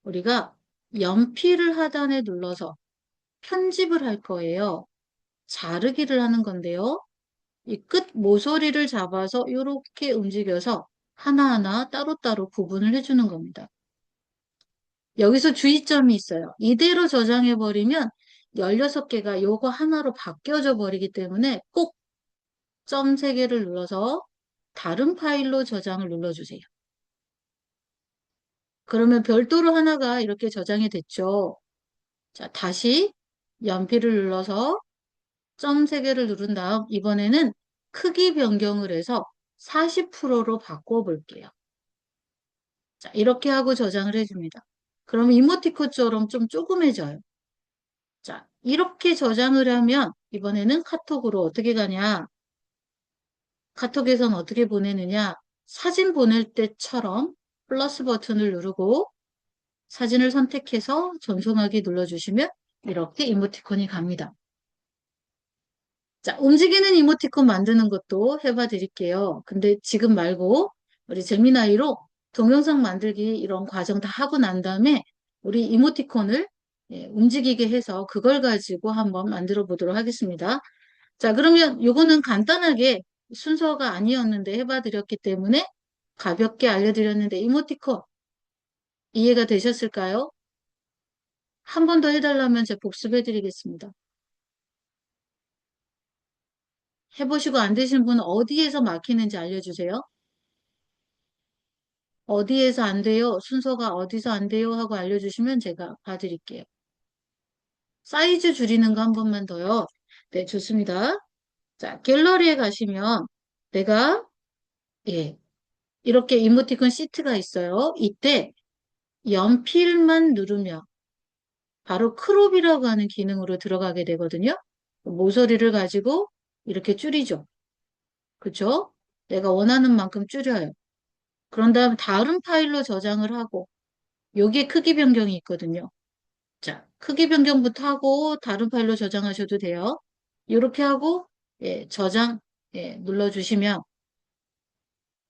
우리가 연필을 하단에 눌러서 편집을 할 거예요. 자르기를 하는 건데요. 이 끝 모서리를 잡아서 이렇게 움직여서 하나하나 따로따로 구분을 해주는 겁니다. 여기서 주의점이 있어요. 이대로 저장해버리면 16개가 요거 하나로 바뀌어져 버리기 때문에 꼭 점 3개를 눌러서 다른 파일로 저장을 눌러주세요. 그러면 별도로 하나가 이렇게 저장이 됐죠. 자, 다시 연필을 눌러서 점 3개를 누른 다음 이번에는 크기 변경을 해서 40%로 바꿔볼게요. 자, 이렇게 하고 저장을 해줍니다. 그러면 이모티콘처럼 좀 조그매져요. 자, 이렇게 저장을 하면 이번에는 카톡으로 어떻게 가냐? 카톡에선 어떻게 보내느냐? 사진 보낼 때처럼 플러스 버튼을 누르고 사진을 선택해서 전송하기 눌러주시면 이렇게 이모티콘이 갑니다. 자, 움직이는 이모티콘 만드는 것도 해봐 드릴게요. 근데 지금 말고 우리 재미나이로 동영상 만들기 이런 과정 다 하고 난 다음에 우리 이모티콘을 움직이게 해서 그걸 가지고 한번 만들어 보도록 하겠습니다. 자, 그러면 요거는 간단하게 순서가 아니었는데 해봐 드렸기 때문에 가볍게 알려드렸는데 이모티콘 이해가 되셨을까요? 한 번 더 해달라면 제가 복습해 드리겠습니다. 해보시고 안 되시는 분은 어디에서 막히는지 알려주세요. 어디에서 안 돼요? 순서가 어디서 안 돼요? 하고 알려주시면 제가 봐드릴게요. 사이즈 줄이는 거 한 번만 더요. 네, 좋습니다. 자, 갤러리에 가시면 내가, 예, 이렇게 이모티콘 시트가 있어요. 이때 연필만 누르면 바로 크롭이라고 하는 기능으로 들어가게 되거든요. 모서리를 가지고 이렇게 줄이죠. 그쵸? 내가 원하는 만큼 줄여요. 그런 다음 다른 파일로 저장을 하고 여기에 크기 변경이 있거든요. 자, 크기 변경부터 하고 다른 파일로 저장하셔도 돼요. 이렇게 하고 예, 저장 눌러주시면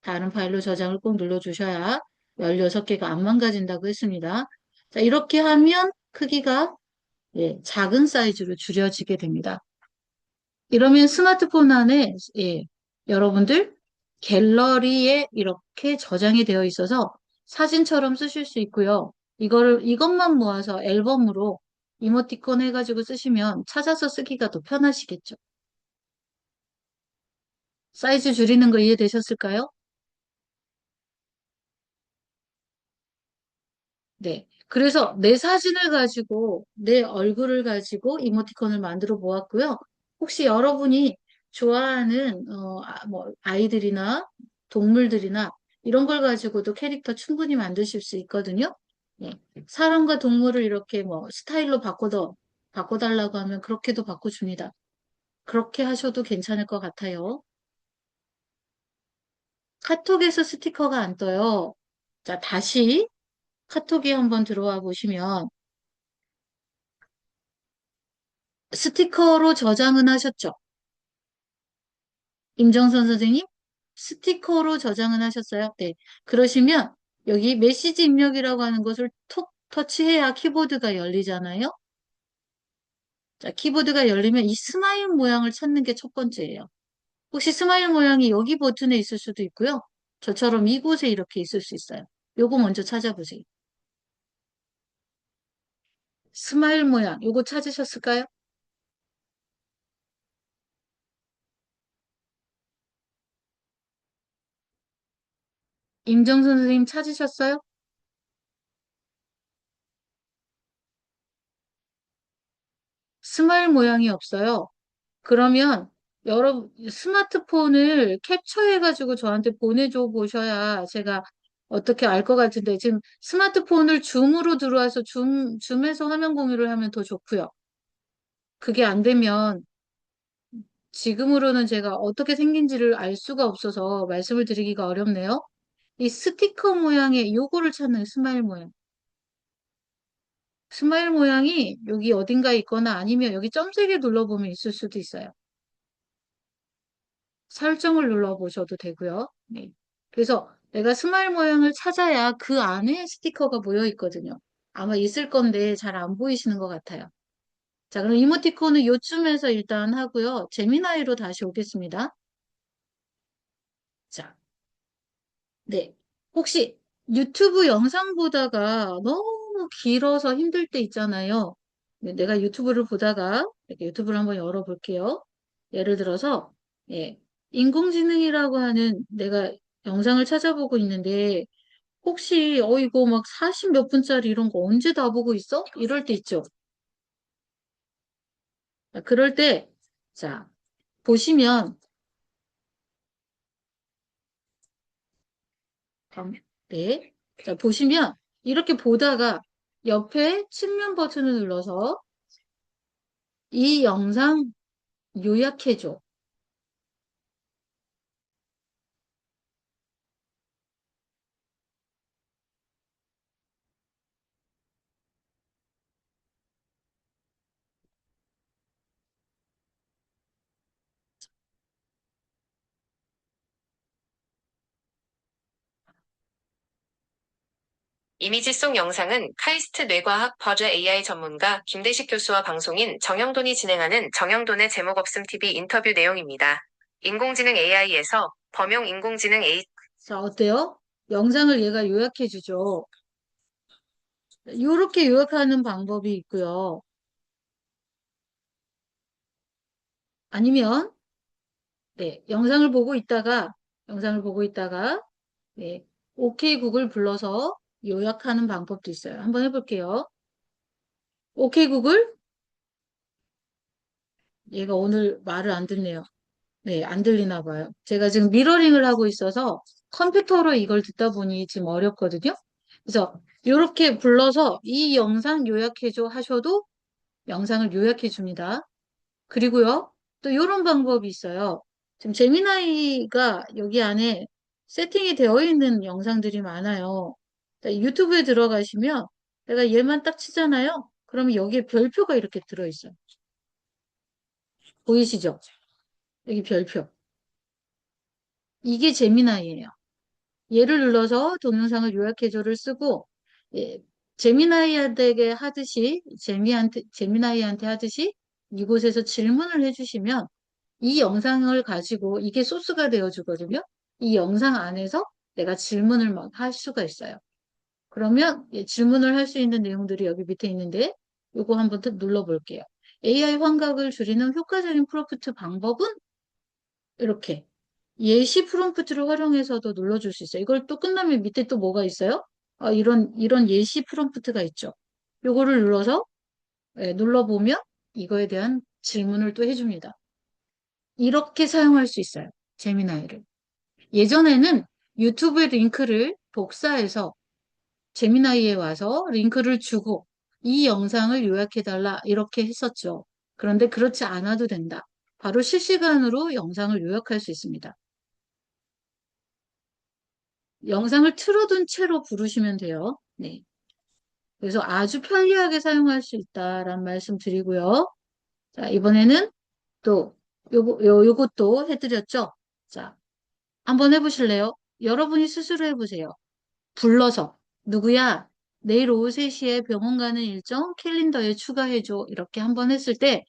다른 파일로 저장을 꼭 눌러주셔야 16개가 안 망가진다고 했습니다. 자, 이렇게 하면 크기가 작은 사이즈로 줄여지게 됩니다. 이러면 스마트폰 안에 여러분들 갤러리에 이렇게 저장이 되어 있어서 사진처럼 쓰실 수 있고요. 이것만 모아서 앨범으로 이모티콘 해가지고 쓰시면 찾아서 쓰기가 더 편하시겠죠. 사이즈 줄이는 거 이해되셨을까요? 네. 그래서 내 사진을 가지고, 내 얼굴을 가지고 이모티콘을 만들어 보았고요. 혹시 여러분이 좋아하는, 뭐, 아이들이나 동물들이나 이런 걸 가지고도 캐릭터 충분히 만드실 수 있거든요. 네. 사람과 동물을 이렇게 뭐, 스타일로 바꿔달라고 하면 그렇게도 바꿔줍니다. 그렇게 하셔도 괜찮을 것 같아요. 카톡에서 스티커가 안 떠요. 자, 다시 카톡에 한번 들어와 보시면, 스티커로 저장은 하셨죠? 임정선 선생님? 스티커로 저장은 하셨어요? 네. 그러시면 여기 메시지 입력이라고 하는 것을 톡 터치해야 키보드가 열리잖아요? 자, 키보드가 열리면 이 스마일 모양을 찾는 게 첫 번째예요. 혹시 스마일 모양이 여기 버튼에 있을 수도 있고요. 저처럼 이곳에 이렇게 있을 수 있어요. 요거 먼저 찾아보세요. 스마일 모양, 요거 찾으셨을까요? 임정선 선생님 찾으셨어요? 스마일 모양이 없어요. 그러면 여러분 스마트폰을 캡처해가지고 저한테 보내줘 보셔야 제가 어떻게 알 것 같은데 지금 스마트폰을 줌으로 들어와서 줌에서 화면 공유를 하면 더 좋고요. 그게 안 되면 지금으로는 제가 어떻게 생긴지를 알 수가 없어서 말씀을 드리기가 어렵네요. 이 스티커 모양의 요거를 찾는 스마일 모양. 스마일 모양이 여기 어딘가에 있거나 아니면 여기 점세개 눌러보면 있을 수도 있어요. 설정을 눌러보셔도 되고요. 네. 그래서 내가 스마일 모양을 찾아야 그 안에 스티커가 모여 있거든요. 아마 있을 건데 잘 안 보이시는 것 같아요. 자, 그럼 이모티콘은 요쯤에서 일단 하고요. 재미나이로 다시 오겠습니다. 자, 네. 혹시 유튜브 영상 보다가 너무 길어서 힘들 때 있잖아요. 네, 내가 유튜브를 보다가 이렇게 유튜브를 한번 열어볼게요. 예를 들어서 예, 인공지능이라고 하는 내가 영상을 찾아보고 있는데 혹시 이거 막 40 몇 분짜리 이런 거 언제 다 보고 있어? 이럴 때 있죠. 자, 그럴 때 자, 보시면 네. 자, 보시면 이렇게 보다가 옆에 측면 버튼을 눌러서 이 영상 요약해줘. 이미지 속 영상은 카이스트 뇌과학 버즈 AI 전문가 김대식 교수와 방송인 정영돈이 진행하는 정영돈의 제목 없음 TV 인터뷰 내용입니다. 인공지능 AI에서 범용 인공지능 AI 자, 어때요? 영상을 얘가 요약해주죠. 이렇게 요약하는 방법이 있고요. 아니면 네, 영상을 보고 있다가 네, 오케이 구글 불러서 요약하는 방법도 있어요. 한번 해볼게요. 오케이 구글? 얘가 오늘 말을 안 듣네요. 네, 안 들리나 봐요. 제가 지금 미러링을 하고 있어서 컴퓨터로 이걸 듣다 보니 지금 어렵거든요. 그래서 이렇게 불러서 이 영상 요약해줘 하셔도 영상을 요약해 줍니다. 그리고요, 또 이런 방법이 있어요. 지금 제미나이가 여기 안에 세팅이 되어 있는 영상들이 많아요. 자, 유튜브에 들어가시면 내가 얘만 딱 치잖아요. 그러면 여기에 별표가 이렇게 들어있어요. 보이시죠? 여기 별표. 이게 제미나이예요. 얘를 눌러서 동영상을 요약해줘를 쓰고, 예, 제미나이한테 하듯이, 제미나이한테 하듯이 이곳에서 질문을 해주시면 이 영상을 가지고 이게 소스가 되어주거든요. 이 영상 안에서 내가 질문을 막 할 수가 있어요. 그러면 예, 질문을 할 수 있는 내용들이 여기 밑에 있는데 요거 한번 눌러볼게요. AI 환각을 줄이는 효과적인 프롬프트 방법은 이렇게 예시 프롬프트를 활용해서도 눌러줄 수 있어요. 이걸 또 끝나면 밑에 또 뭐가 있어요? 이런 예시 프롬프트가 있죠. 요거를 눌러서 예, 눌러보면 이거에 대한 질문을 또 해줍니다. 이렇게 사용할 수 있어요. 제미나이를. 예전에는 유튜브의 링크를 복사해서 제미나이에 와서 링크를 주고 이 영상을 요약해달라 이렇게 했었죠. 그런데 그렇지 않아도 된다. 바로 실시간으로 영상을 요약할 수 있습니다. 영상을 틀어둔 채로 부르시면 돼요. 네. 그래서 아주 편리하게 사용할 수 있다라는 말씀 드리고요. 자, 이번에는 또 요것도 해드렸죠? 자, 한번 해보실래요? 여러분이 스스로 해보세요. 불러서 누구야? 내일 오후 3시에 병원 가는 일정 캘린더에 추가해줘. 이렇게 한번 했을 때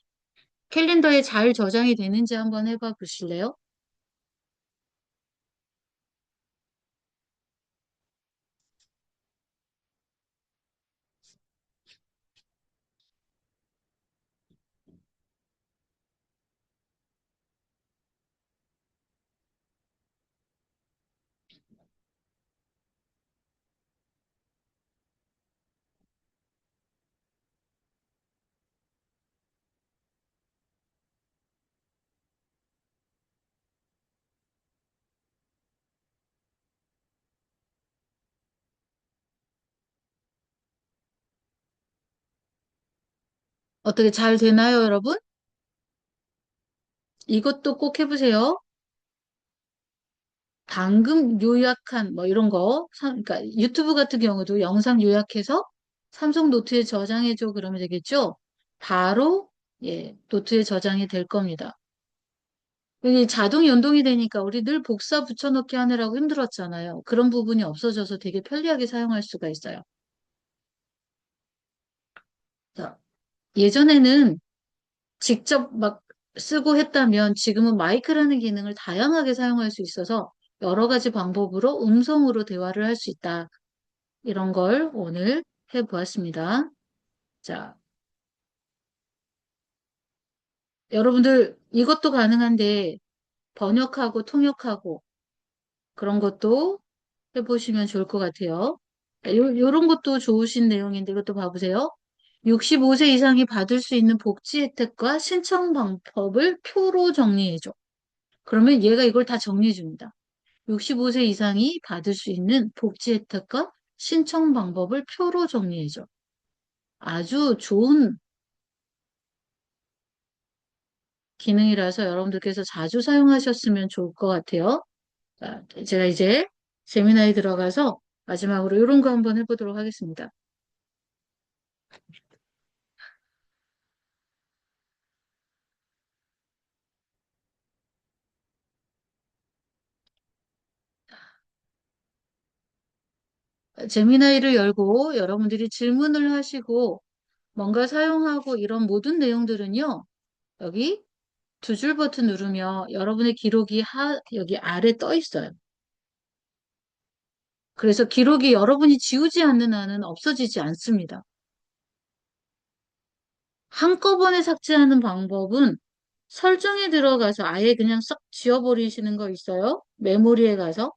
캘린더에 잘 저장이 되는지 한번 해봐 보실래요? 어떻게 잘 되나요, 여러분? 이것도 꼭 해보세요. 방금 요약한 뭐 이런 거, 그러니까 유튜브 같은 경우도 영상 요약해서 삼성 노트에 저장해줘 그러면 되겠죠? 바로 예, 노트에 저장이 될 겁니다. 여기 자동 연동이 되니까 우리 늘 복사 붙여넣기 하느라고 힘들었잖아요. 그런 부분이 없어져서 되게 편리하게 사용할 수가 있어요. 자, 예전에는 직접 막 쓰고 했다면 지금은 마이크라는 기능을 다양하게 사용할 수 있어서 여러 가지 방법으로 음성으로 대화를 할 수 있다. 이런 걸 오늘 해보았습니다. 자, 여러분들 이것도 가능한데 번역하고 통역하고 그런 것도 해보시면 좋을 것 같아요. 요런 것도 좋으신 내용인데 이것도 봐보세요. 65세 이상이 받을 수 있는 복지 혜택과 신청 방법을 표로 정리해줘. 그러면 얘가 이걸 다 정리해 줍니다. 65세 이상이 받을 수 있는 복지 혜택과 신청 방법을 표로 정리해줘. 아주 좋은 기능이라서 여러분들께서 자주 사용하셨으면 좋을 것 같아요. 자, 제가 이제 세미나에 들어가서 마지막으로 이런 거 한번 해보도록 하겠습니다. 제미나이를 열고 여러분들이 질문을 하시고 뭔가 사용하고 이런 모든 내용들은요. 여기 두 줄 버튼 누르면 여러분의 기록이 여기 아래 떠 있어요. 그래서 기록이 여러분이 지우지 않는 한은 없어지지 않습니다. 한꺼번에 삭제하는 방법은 설정에 들어가서 아예 그냥 싹 지워버리시는 거 있어요. 메모리에 가서.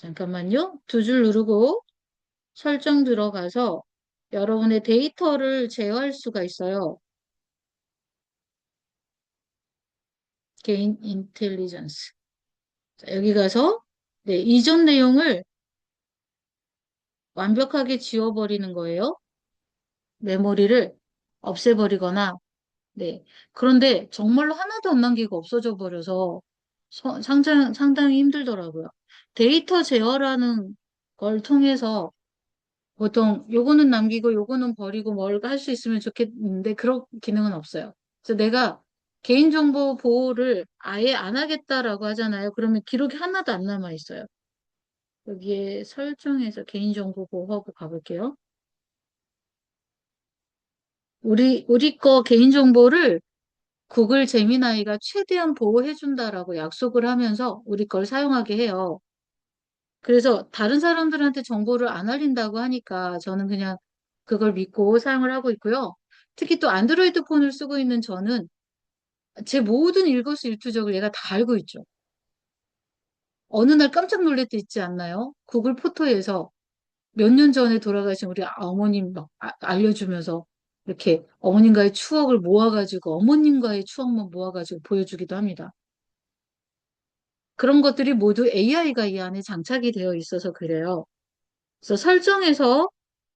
잠깐만요. 두 줄 누르고 설정 들어가서 여러분의 데이터를 제어할 수가 있어요. 개인 인텔리전스. 자, 여기 가서 네, 이전 내용을 완벽하게 지워버리는 거예요. 메모리를 없애버리거나, 네. 그런데 정말로 하나도 안 남기고 없어져 버려서 상당히 힘들더라고요. 데이터 제어라는 걸 통해서 보통 요거는 남기고 요거는 버리고 뭘 할 수 있으면 좋겠는데 그런 기능은 없어요. 그래서 내가 개인정보 보호를 아예 안 하겠다라고 하잖아요. 그러면 기록이 하나도 안 남아 있어요. 여기에 설정해서 개인정보 보호하고 가볼게요. 우리 거 개인정보를 구글 제미나이가 최대한 보호해준다라고 약속을 하면서 우리 걸 사용하게 해요. 그래서 다른 사람들한테 정보를 안 알린다고 하니까 저는 그냥 그걸 믿고 사용을 하고 있고요. 특히 또 안드로이드 폰을 쓰고 있는 저는 제 모든 일거수일투족을 얘가 다 알고 있죠. 어느 날 깜짝 놀랄 때 있지 않나요? 구글 포토에서 몇 년 전에 돌아가신 우리 어머님 막 알려주면서 이렇게 어머님과의 추억을 모아가지고 어머님과의 추억만 모아가지고 보여주기도 합니다. 그런 것들이 모두 AI가 이 안에 장착이 되어 있어서 그래요. 그래서 설정에서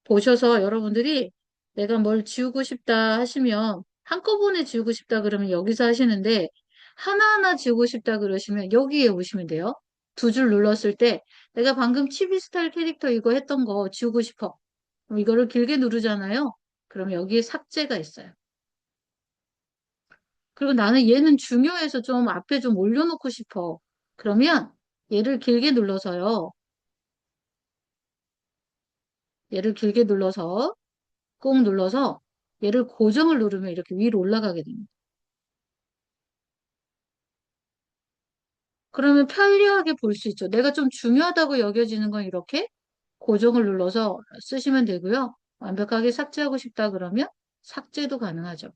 보셔서 여러분들이 내가 뭘 지우고 싶다 하시면 한꺼번에 지우고 싶다 그러면 여기서 하시는데 하나하나 지우고 싶다 그러시면 여기에 오시면 돼요. 두 줄 눌렀을 때 내가 방금 치비스탈 캐릭터 이거 했던 거 지우고 싶어. 그럼 이거를 길게 누르잖아요. 그럼 여기에 삭제가 있어요. 그리고 나는 얘는 중요해서 좀 앞에 좀 올려놓고 싶어. 그러면 얘를 길게 눌러서요. 얘를 길게 눌러서 꾹 눌러서 얘를 고정을 누르면 이렇게 위로 올라가게 됩니다. 그러면 편리하게 볼 수 있죠. 내가 좀 중요하다고 여겨지는 건 이렇게 고정을 눌러서 쓰시면 되고요. 완벽하게 삭제하고 싶다 그러면 삭제도 가능하죠.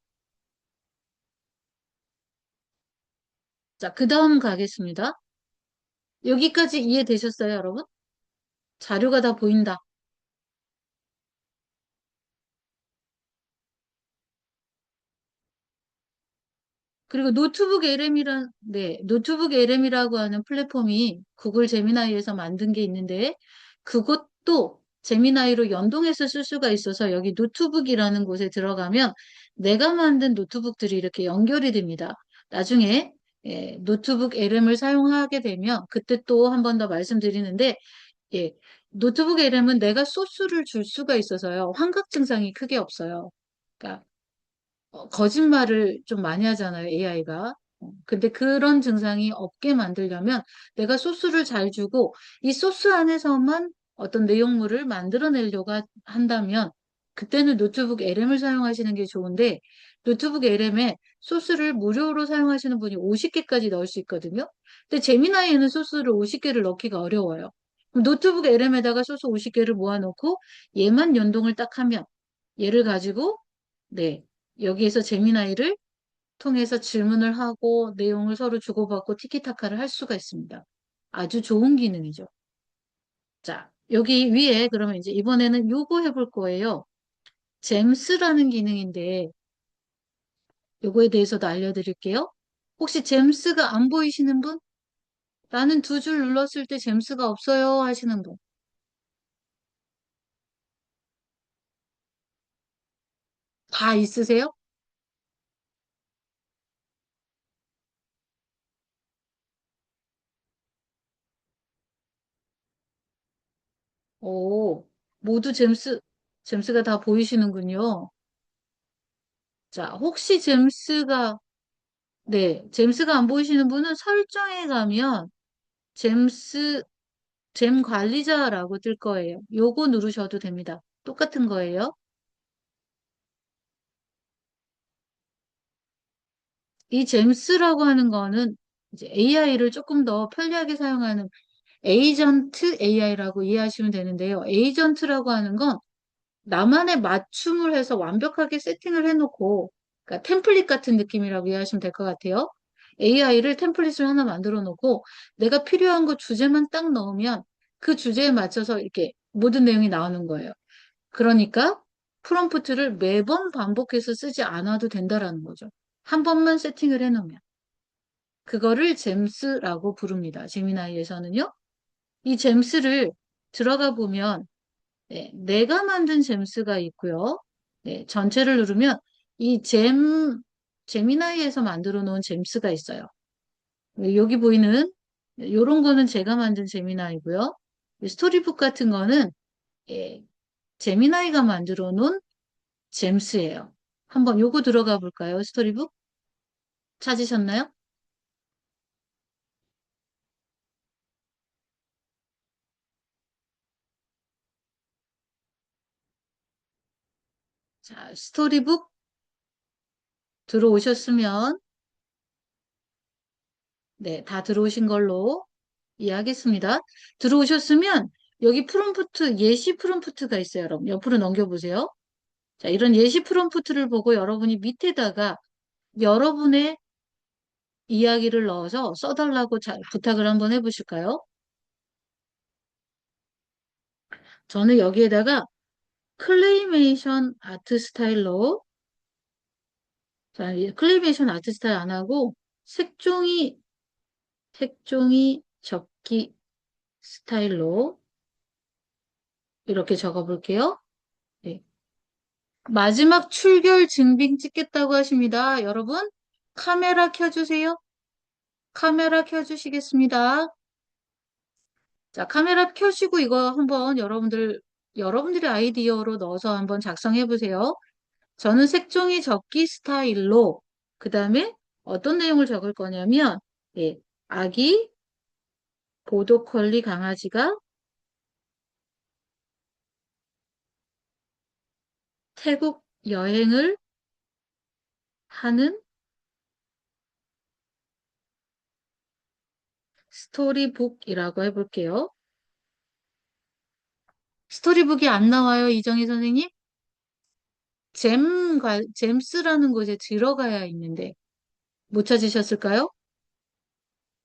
자, 그 다음 가겠습니다. 여기까지 이해되셨어요, 여러분? 자료가 다 보인다. 그리고 노트북 LM이라고 하는 플랫폼이 구글 제미나이에서 만든 게 있는데, 그것도 제미나이로 연동해서 쓸 수가 있어서 여기 노트북이라는 곳에 들어가면 내가 만든 노트북들이 이렇게 연결이 됩니다. 나중에 노트북 LM을 사용하게 되면 그때 또 한 번 더 말씀드리는데, 예, 노트북 LM은 내가 소스를 줄 수가 있어서요. 환각 증상이 크게 없어요. 그러니까 거짓말을 좀 많이 하잖아요, AI가. 근데 그런 증상이 없게 만들려면 내가 소스를 잘 주고 이 소스 안에서만 어떤 내용물을 만들어내려고 한다면 그때는 노트북 LM을 사용하시는 게 좋은데 노트북 LM에 소스를 무료로 사용하시는 분이 50개까지 넣을 수 있거든요. 근데 제미나이에는 소스를 50개를 넣기가 어려워요. 그럼 노트북 LM에다가 소스 50개를 모아놓고 얘만 연동을 딱 하면 얘를 가지고 네. 여기에서 제미나이를 통해서 질문을 하고 내용을 서로 주고받고 티키타카를 할 수가 있습니다. 아주 좋은 기능이죠. 자, 여기 위에 그러면 이제 이번에는 요거 해볼 거예요. 잼스라는 기능인데 요거에 대해서도 알려드릴게요. 혹시 잼스가 안 보이시는 분? 나는 두 줄 눌렀을 때 잼스가 없어요 하시는 분. 다 있으세요? 오, 모두 잼스가 다 보이시는군요. 자, 혹시 제임스가 안 보이시는 분은 설정에 가면 제임스, 잼 관리자라고 뜰 거예요. 요거 누르셔도 됩니다. 똑같은 거예요. 이 제임스라고 하는 거는 이제 AI를 조금 더 편리하게 사용하는 에이전트 AI라고 이해하시면 되는데요. 에이전트라고 하는 건 나만의 맞춤을 해서 완벽하게 세팅을 해놓고, 그러니까 템플릿 같은 느낌이라고 이해하시면 될 것 같아요. AI를 템플릿을 하나 만들어 놓고 내가 필요한 거 주제만 딱 넣으면 그 주제에 맞춰서 이렇게 모든 내용이 나오는 거예요. 그러니까 프롬프트를 매번 반복해서 쓰지 않아도 된다라는 거죠. 한 번만 세팅을 해놓으면. 그거를 잼스라고 부릅니다. 제미나이에서는요. 이 잼스를 들어가 보면 네, 내가 만든 잼스가 있고요. 네, 전체를 누르면 이 제미나이에서 만들어 놓은 잼스가 있어요. 네, 여기 보이는 요런 거는 제가 만든 제미나이고요. 이 스토리북 같은 거는 예, 제미나이가 만들어 놓은 잼스예요. 한번 요거 들어가 볼까요? 스토리북 찾으셨나요? 자, 스토리북 들어오셨으면 네, 다 들어오신 걸로 이해하겠습니다. 들어오셨으면 여기 프롬프트, 예시 프롬프트가 있어요, 여러분. 옆으로 넘겨보세요. 자, 이런 예시 프롬프트를 보고 여러분이 밑에다가 여러분의 이야기를 넣어서 써달라고 부탁을 한번 해보실까요? 저는 여기에다가 클레이메이션 아트 스타일로, 자, 이 클레이메이션 아트 스타일 안 하고 색종이 접기 스타일로 이렇게 적어볼게요. 네. 마지막 출결 증빙 찍겠다고 하십니다. 여러분, 카메라 켜주세요. 카메라 켜주시겠습니다. 자, 카메라 켜시고 이거 한번 여러분들의 아이디어로 넣어서 한번 작성해 보세요. 저는 색종이 접기 스타일로, 그 다음에 어떤 내용을 적을 거냐면, 예, 아기 보더콜리 강아지가 태국 여행을 하는 스토리북이라고 해볼게요. 스토리북이 안 나와요, 이정희 선생님? 잼스라는 곳에 들어가야 있는데, 못 찾으셨을까요?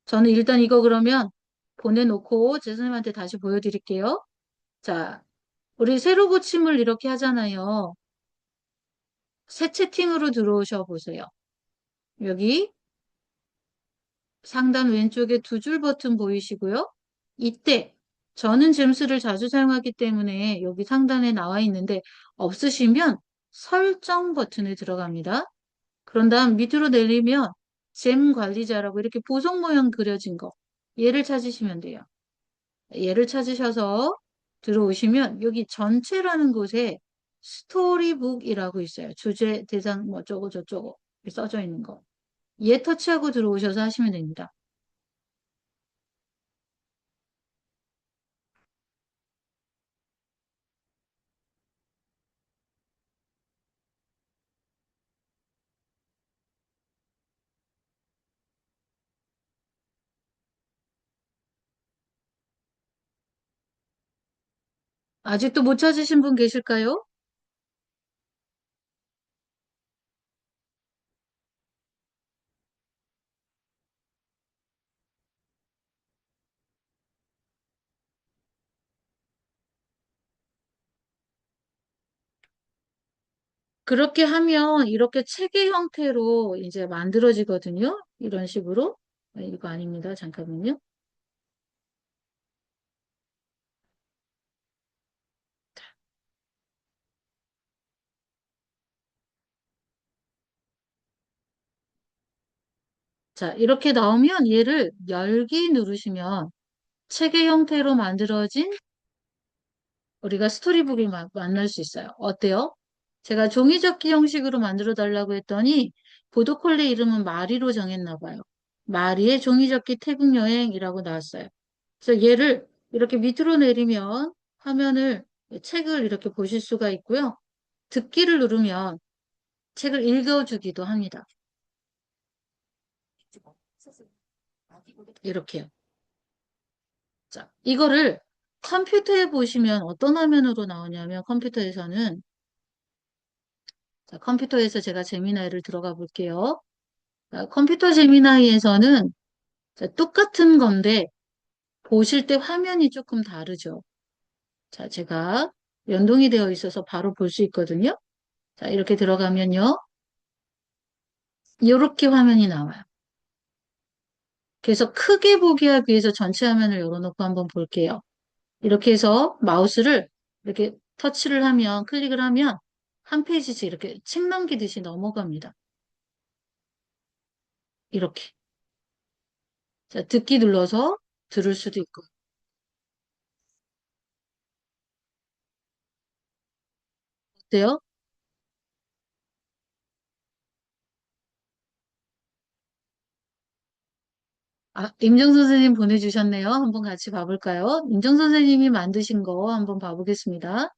저는 일단 이거 그러면 보내놓고 제 선생님한테 다시 보여드릴게요. 자, 우리 새로 고침을 이렇게 하잖아요. 새 채팅으로 들어오셔 보세요. 여기 상단 왼쪽에 두 줄 버튼 보이시고요. 이때 저는 잼스를 자주 사용하기 때문에 여기 상단에 나와 있는데 없으시면 설정 버튼에 들어갑니다. 그런 다음 밑으로 내리면 잼 관리자라고 이렇게 보석 모양 그려진 거 얘를 찾으시면 돼요. 얘를 찾으셔서 들어오시면 여기 전체라는 곳에 스토리북이라고 있어요. 주제, 대상, 뭐 어쩌고 저쩌고 써져 있는 거. 얘 터치하고 들어오셔서 하시면 됩니다. 아직도 못 찾으신 분 계실까요? 그렇게 하면 이렇게 체계 형태로 이제 만들어지거든요. 이런 식으로. 이거 아닙니다. 잠깐만요. 자, 이렇게 나오면 얘를 열기 누르시면 체계 형태로 만들어진 우리가 스토리북을 만날 수 있어요. 어때요? 제가 종이접기 형식으로 만들어 달라고 했더니 보도콜리 이름은 마리로 정했나 봐요. 마리의 종이접기 태국 여행이라고 나왔어요. 그래서 얘를 이렇게 밑으로 내리면 화면을 책을 이렇게 보실 수가 있고요. 듣기를 누르면 책을 읽어주기도 합니다. 이렇게요. 자, 이거를 컴퓨터에 보시면 어떤 화면으로 나오냐면 컴퓨터에서는 자, 컴퓨터에서 제가 제미나이를 들어가 볼게요. 자, 컴퓨터 제미나이에서는 자, 똑같은 건데 보실 때 화면이 조금 다르죠. 자, 제가 연동이 되어 있어서 바로 볼 수 있거든요. 자, 이렇게 들어가면요. 이렇게 화면이 나와요. 그래서 크게 보기 하기 위해서 전체 화면을 열어놓고 한번 볼게요. 이렇게 해서 마우스를 이렇게 터치를 하면, 클릭을 하면 한 페이지씩 이렇게 책 넘기듯이 넘어갑니다. 이렇게. 자, 듣기 눌러서 들을 수도 있고. 어때요? 아, 임정 선생님 보내주셨네요. 한번 같이 봐볼까요? 임정 선생님이 만드신 거 한번 봐보겠습니다.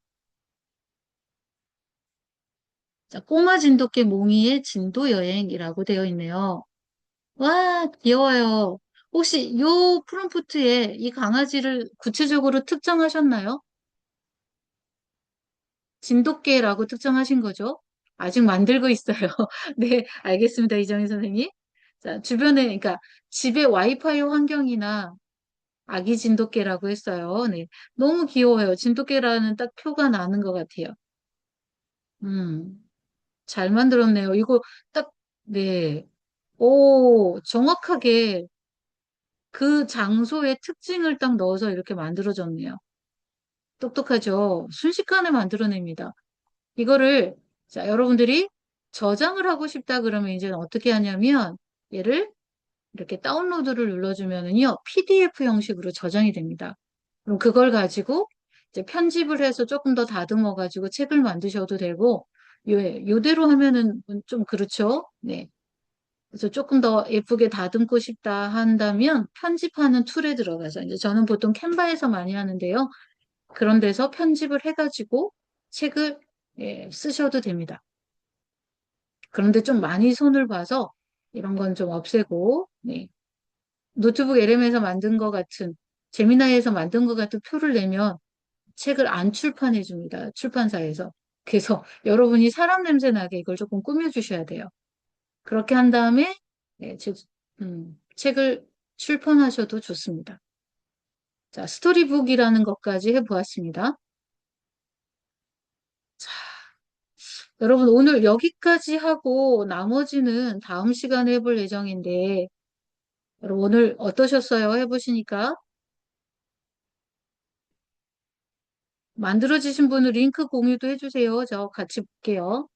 자, 꼬마 진돗개 몽이의 진도 여행이라고 되어 있네요. 와, 귀여워요. 혹시 요 프롬프트에 이 강아지를 구체적으로 특정하셨나요? 진돗개라고 특정하신 거죠? 아직 만들고 있어요. 네, 알겠습니다. 이정희 선생님. 자, 주변에, 그러니까 집에 와이파이 환경이나 아기 진돗개라고 했어요. 네. 너무 귀여워요. 진돗개라는 딱 표가 나는 것 같아요. 음, 잘 만들었네요. 이거 딱, 네. 오, 정확하게 그 장소의 특징을 딱 넣어서 이렇게 만들어졌네요. 똑똑하죠? 순식간에 만들어냅니다. 이거를, 자, 여러분들이 저장을 하고 싶다 그러면 이제 어떻게 하냐면, 얘를 이렇게 다운로드를 눌러주면은요, PDF 형식으로 저장이 됩니다. 그럼 그걸 가지고 이제 편집을 해서 조금 더 다듬어가지고 책을 만드셔도 되고, 요대로 하면은 좀 그렇죠? 네. 그래서 조금 더 예쁘게 다듬고 싶다 한다면 편집하는 툴에 들어가서 이제 저는 보통 캔바에서 많이 하는데요. 그런 데서 편집을 해가지고 책을 쓰셔도 됩니다. 그런데 좀 많이 손을 봐서 이런 건 좀 없애고 네. 노트북 LM에서 만든 것 같은 제미나이에서 만든 것 같은 표를 내면 책을 안 출판해 줍니다. 출판사에서. 그래서 여러분이 사람 냄새 나게 이걸 조금 꾸며주셔야 돼요. 그렇게 한 다음에 책을 출판하셔도 좋습니다. 자, 스토리북이라는 것까지 해보았습니다. 자, 여러분 오늘 여기까지 하고 나머지는 다음 시간에 해볼 예정인데 여러분 오늘 어떠셨어요? 해보시니까 만들어지신 분은 링크 공유도 해주세요. 저 같이 볼게요.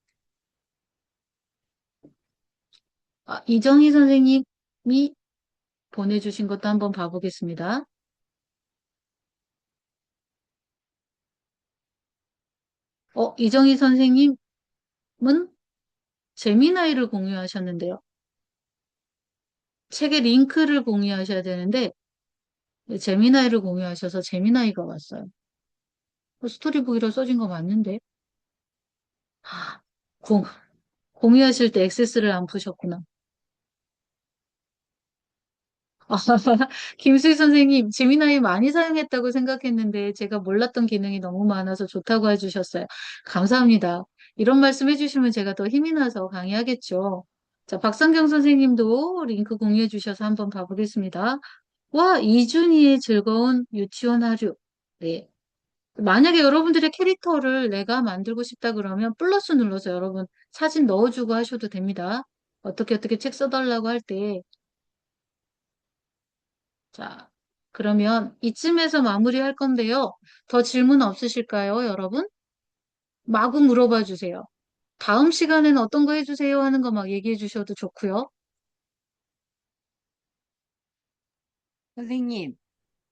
아, 이정희 선생님이 보내주신 것도 한번 봐보겠습니다. 이정희 선생님은 제미나이를 공유하셨는데요. 책의 링크를 공유하셔야 되는데 제미나이를 공유하셔서 제미나이가 왔어요. 스토리북이라 써진 거 맞는데? 아, 공유하실 때 액세스를 안 푸셨구나. 아, 김수희 선생님, 제미나이 많이 사용했다고 생각했는데 제가 몰랐던 기능이 너무 많아서 좋다고 해주셨어요. 감사합니다. 이런 말씀 해주시면 제가 더 힘이 나서 강의하겠죠. 자, 박상경 선생님도 링크 공유해 주셔서 한번 봐보겠습니다. 와, 이준희의 즐거운 유치원 하루. 네. 만약에 여러분들의 캐릭터를 내가 만들고 싶다 그러면 플러스 눌러서 여러분 사진 넣어주고 하셔도 됩니다. 어떻게 책 써달라고 할 때. 자, 그러면 이쯤에서 마무리할 건데요. 더 질문 없으실까요, 여러분? 마구 물어봐 주세요. 다음 시간에는 어떤 거 해주세요 하는 거 막 얘기해 주셔도 좋고요. 선생님,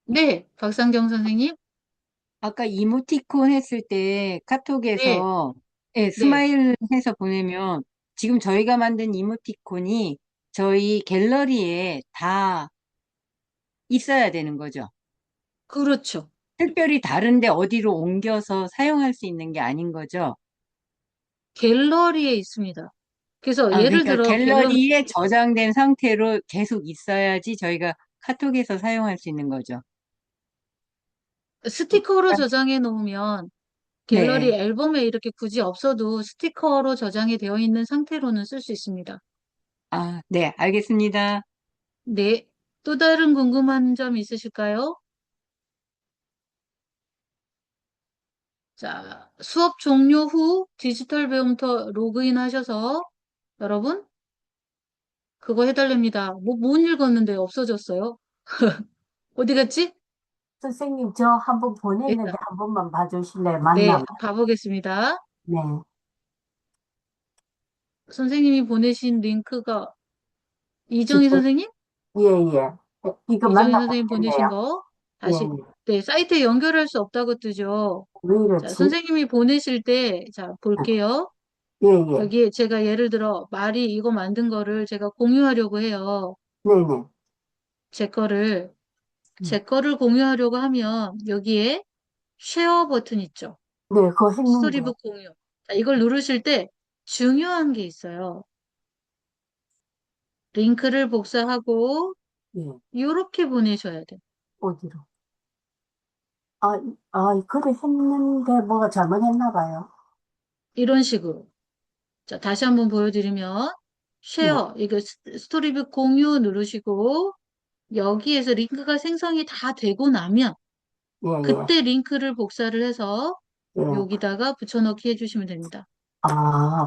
네, 박상경 선생님. 아까 이모티콘 했을 때 네, 카톡에서 예, 네, 스마일 해서 보내면 지금 저희가 만든 이모티콘이 저희 갤러리에 다 있어야 되는 거죠. 그렇죠. 특별히 다른데 어디로 옮겨서 사용할 수 있는 게 아닌 거죠. 갤러리에 있습니다. 그래서 아, 예를 그러니까 들어 갤러리에 저장된 상태로 계속 있어야지 저희가 카톡에서 사용할 수 있는 거죠. 스티커로 저장해 놓으면 갤러리 네. 앨범에 이렇게 굳이 없어도 스티커로 저장이 되어 있는 상태로는 쓸 수 있습니다. 아, 네, 알겠습니다. 네. 또 다른 궁금한 점 있으실까요? 자, 수업 종료 후 디지털 배움터 로그인 하셔서 여러분 그거 해달랍니다. 못 읽었는데 없어졌어요. 어디 갔지? 선생님, 저 한번 네, 보냈는데 한 번만 봐주실래요? 네, 맞나? 가보겠습니다. 네. 선생님이 보내신 링크가 이정희 지금, 선생님? 예, 예. 이거 이정희 선생님 보내신 만나보겠네요. 거 예, 다시 예. 네, 사이트에 연결할 수 없다고 뜨죠. 왜 자, 이러지? 선생님이 보내실 때, 자, 볼게요. 예, 예. 여기에 제가 예를 들어 말이 이거 만든 거를 제가 공유하려고 해요. 네네. 제 거를, 음. 제 거를 공유하려고 하면 여기에 쉐어 버튼 있죠. 네, 그거 했는데. 스토리북 공유. 자, 이걸 누르실 때 중요한 게 있어요. 링크를 복사하고 예, 이렇게 보내셔야 돼요. 어디로? 그래 했는데 뭐가 잘못했나 봐요. 이런 식으로. 자, 다시 한번 보여드리면 네, 쉐어, 이거 스토리북 공유 누르시고 여기에서 링크가 생성이 다 되고 나면 예, 예, 그때 링크를 복사를 해서 예. 여기다가 붙여넣기 해주시면 됩니다.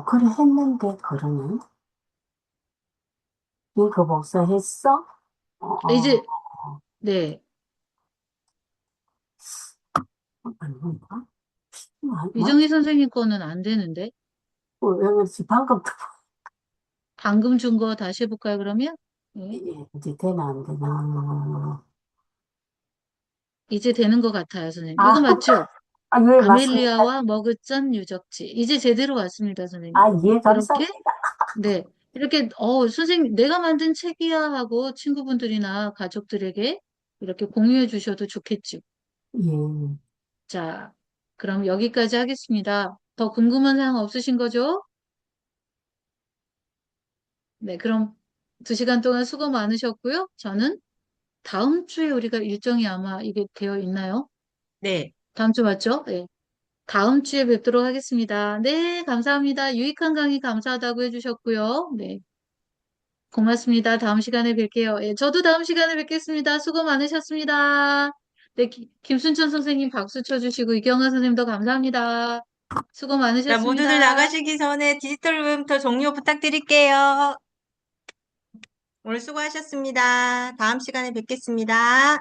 그래 했는데, 그러네. 이거 복사했어? 이제 네, 아닌가? 이정희 선생님 거는 안 되는데 왜 그렇지? 방금, 방금 준 거 다시 해볼까요, 그러면? 예, 네, 이제 되나 안 되나? 이제 되는 것 같아요, 선생님. 이거 아, 맞죠? 예, 맞습니다. 아멜리아와 머그잔 유적지. 이제 제대로 왔습니다, 선생님. 예, 이렇게, 감사합니다. 네. 이렇게, 선생님, 내가 만든 책이야 하고 친구분들이나 가족들에게 이렇게 공유해 주셔도 좋겠죠. 예. 자, 그럼 여기까지 하겠습니다. 더 궁금한 사항 없으신 거죠? 네, 그럼 2시간 동안 수고 많으셨고요. 저는 다음 주에 우리가 일정이 아마 이게 되어 있나요? 네. 다음 주 맞죠? 네. 다음 주에 뵙도록 하겠습니다. 네, 감사합니다. 유익한 강의 감사하다고 해주셨고요. 네, 고맙습니다. 다음 시간에 뵐게요. 예, 저도 다음 시간에 뵙겠습니다. 수고 많으셨습니다. 네, 김순천 선생님 박수 쳐주시고 이경아 선생님도 감사합니다. 수고 자, 모두들 많으셨습니다. 나가시기 전에 디지털 모니터 종료 부탁드릴게요. 오늘 수고하셨습니다. 다음 시간에 뵙겠습니다.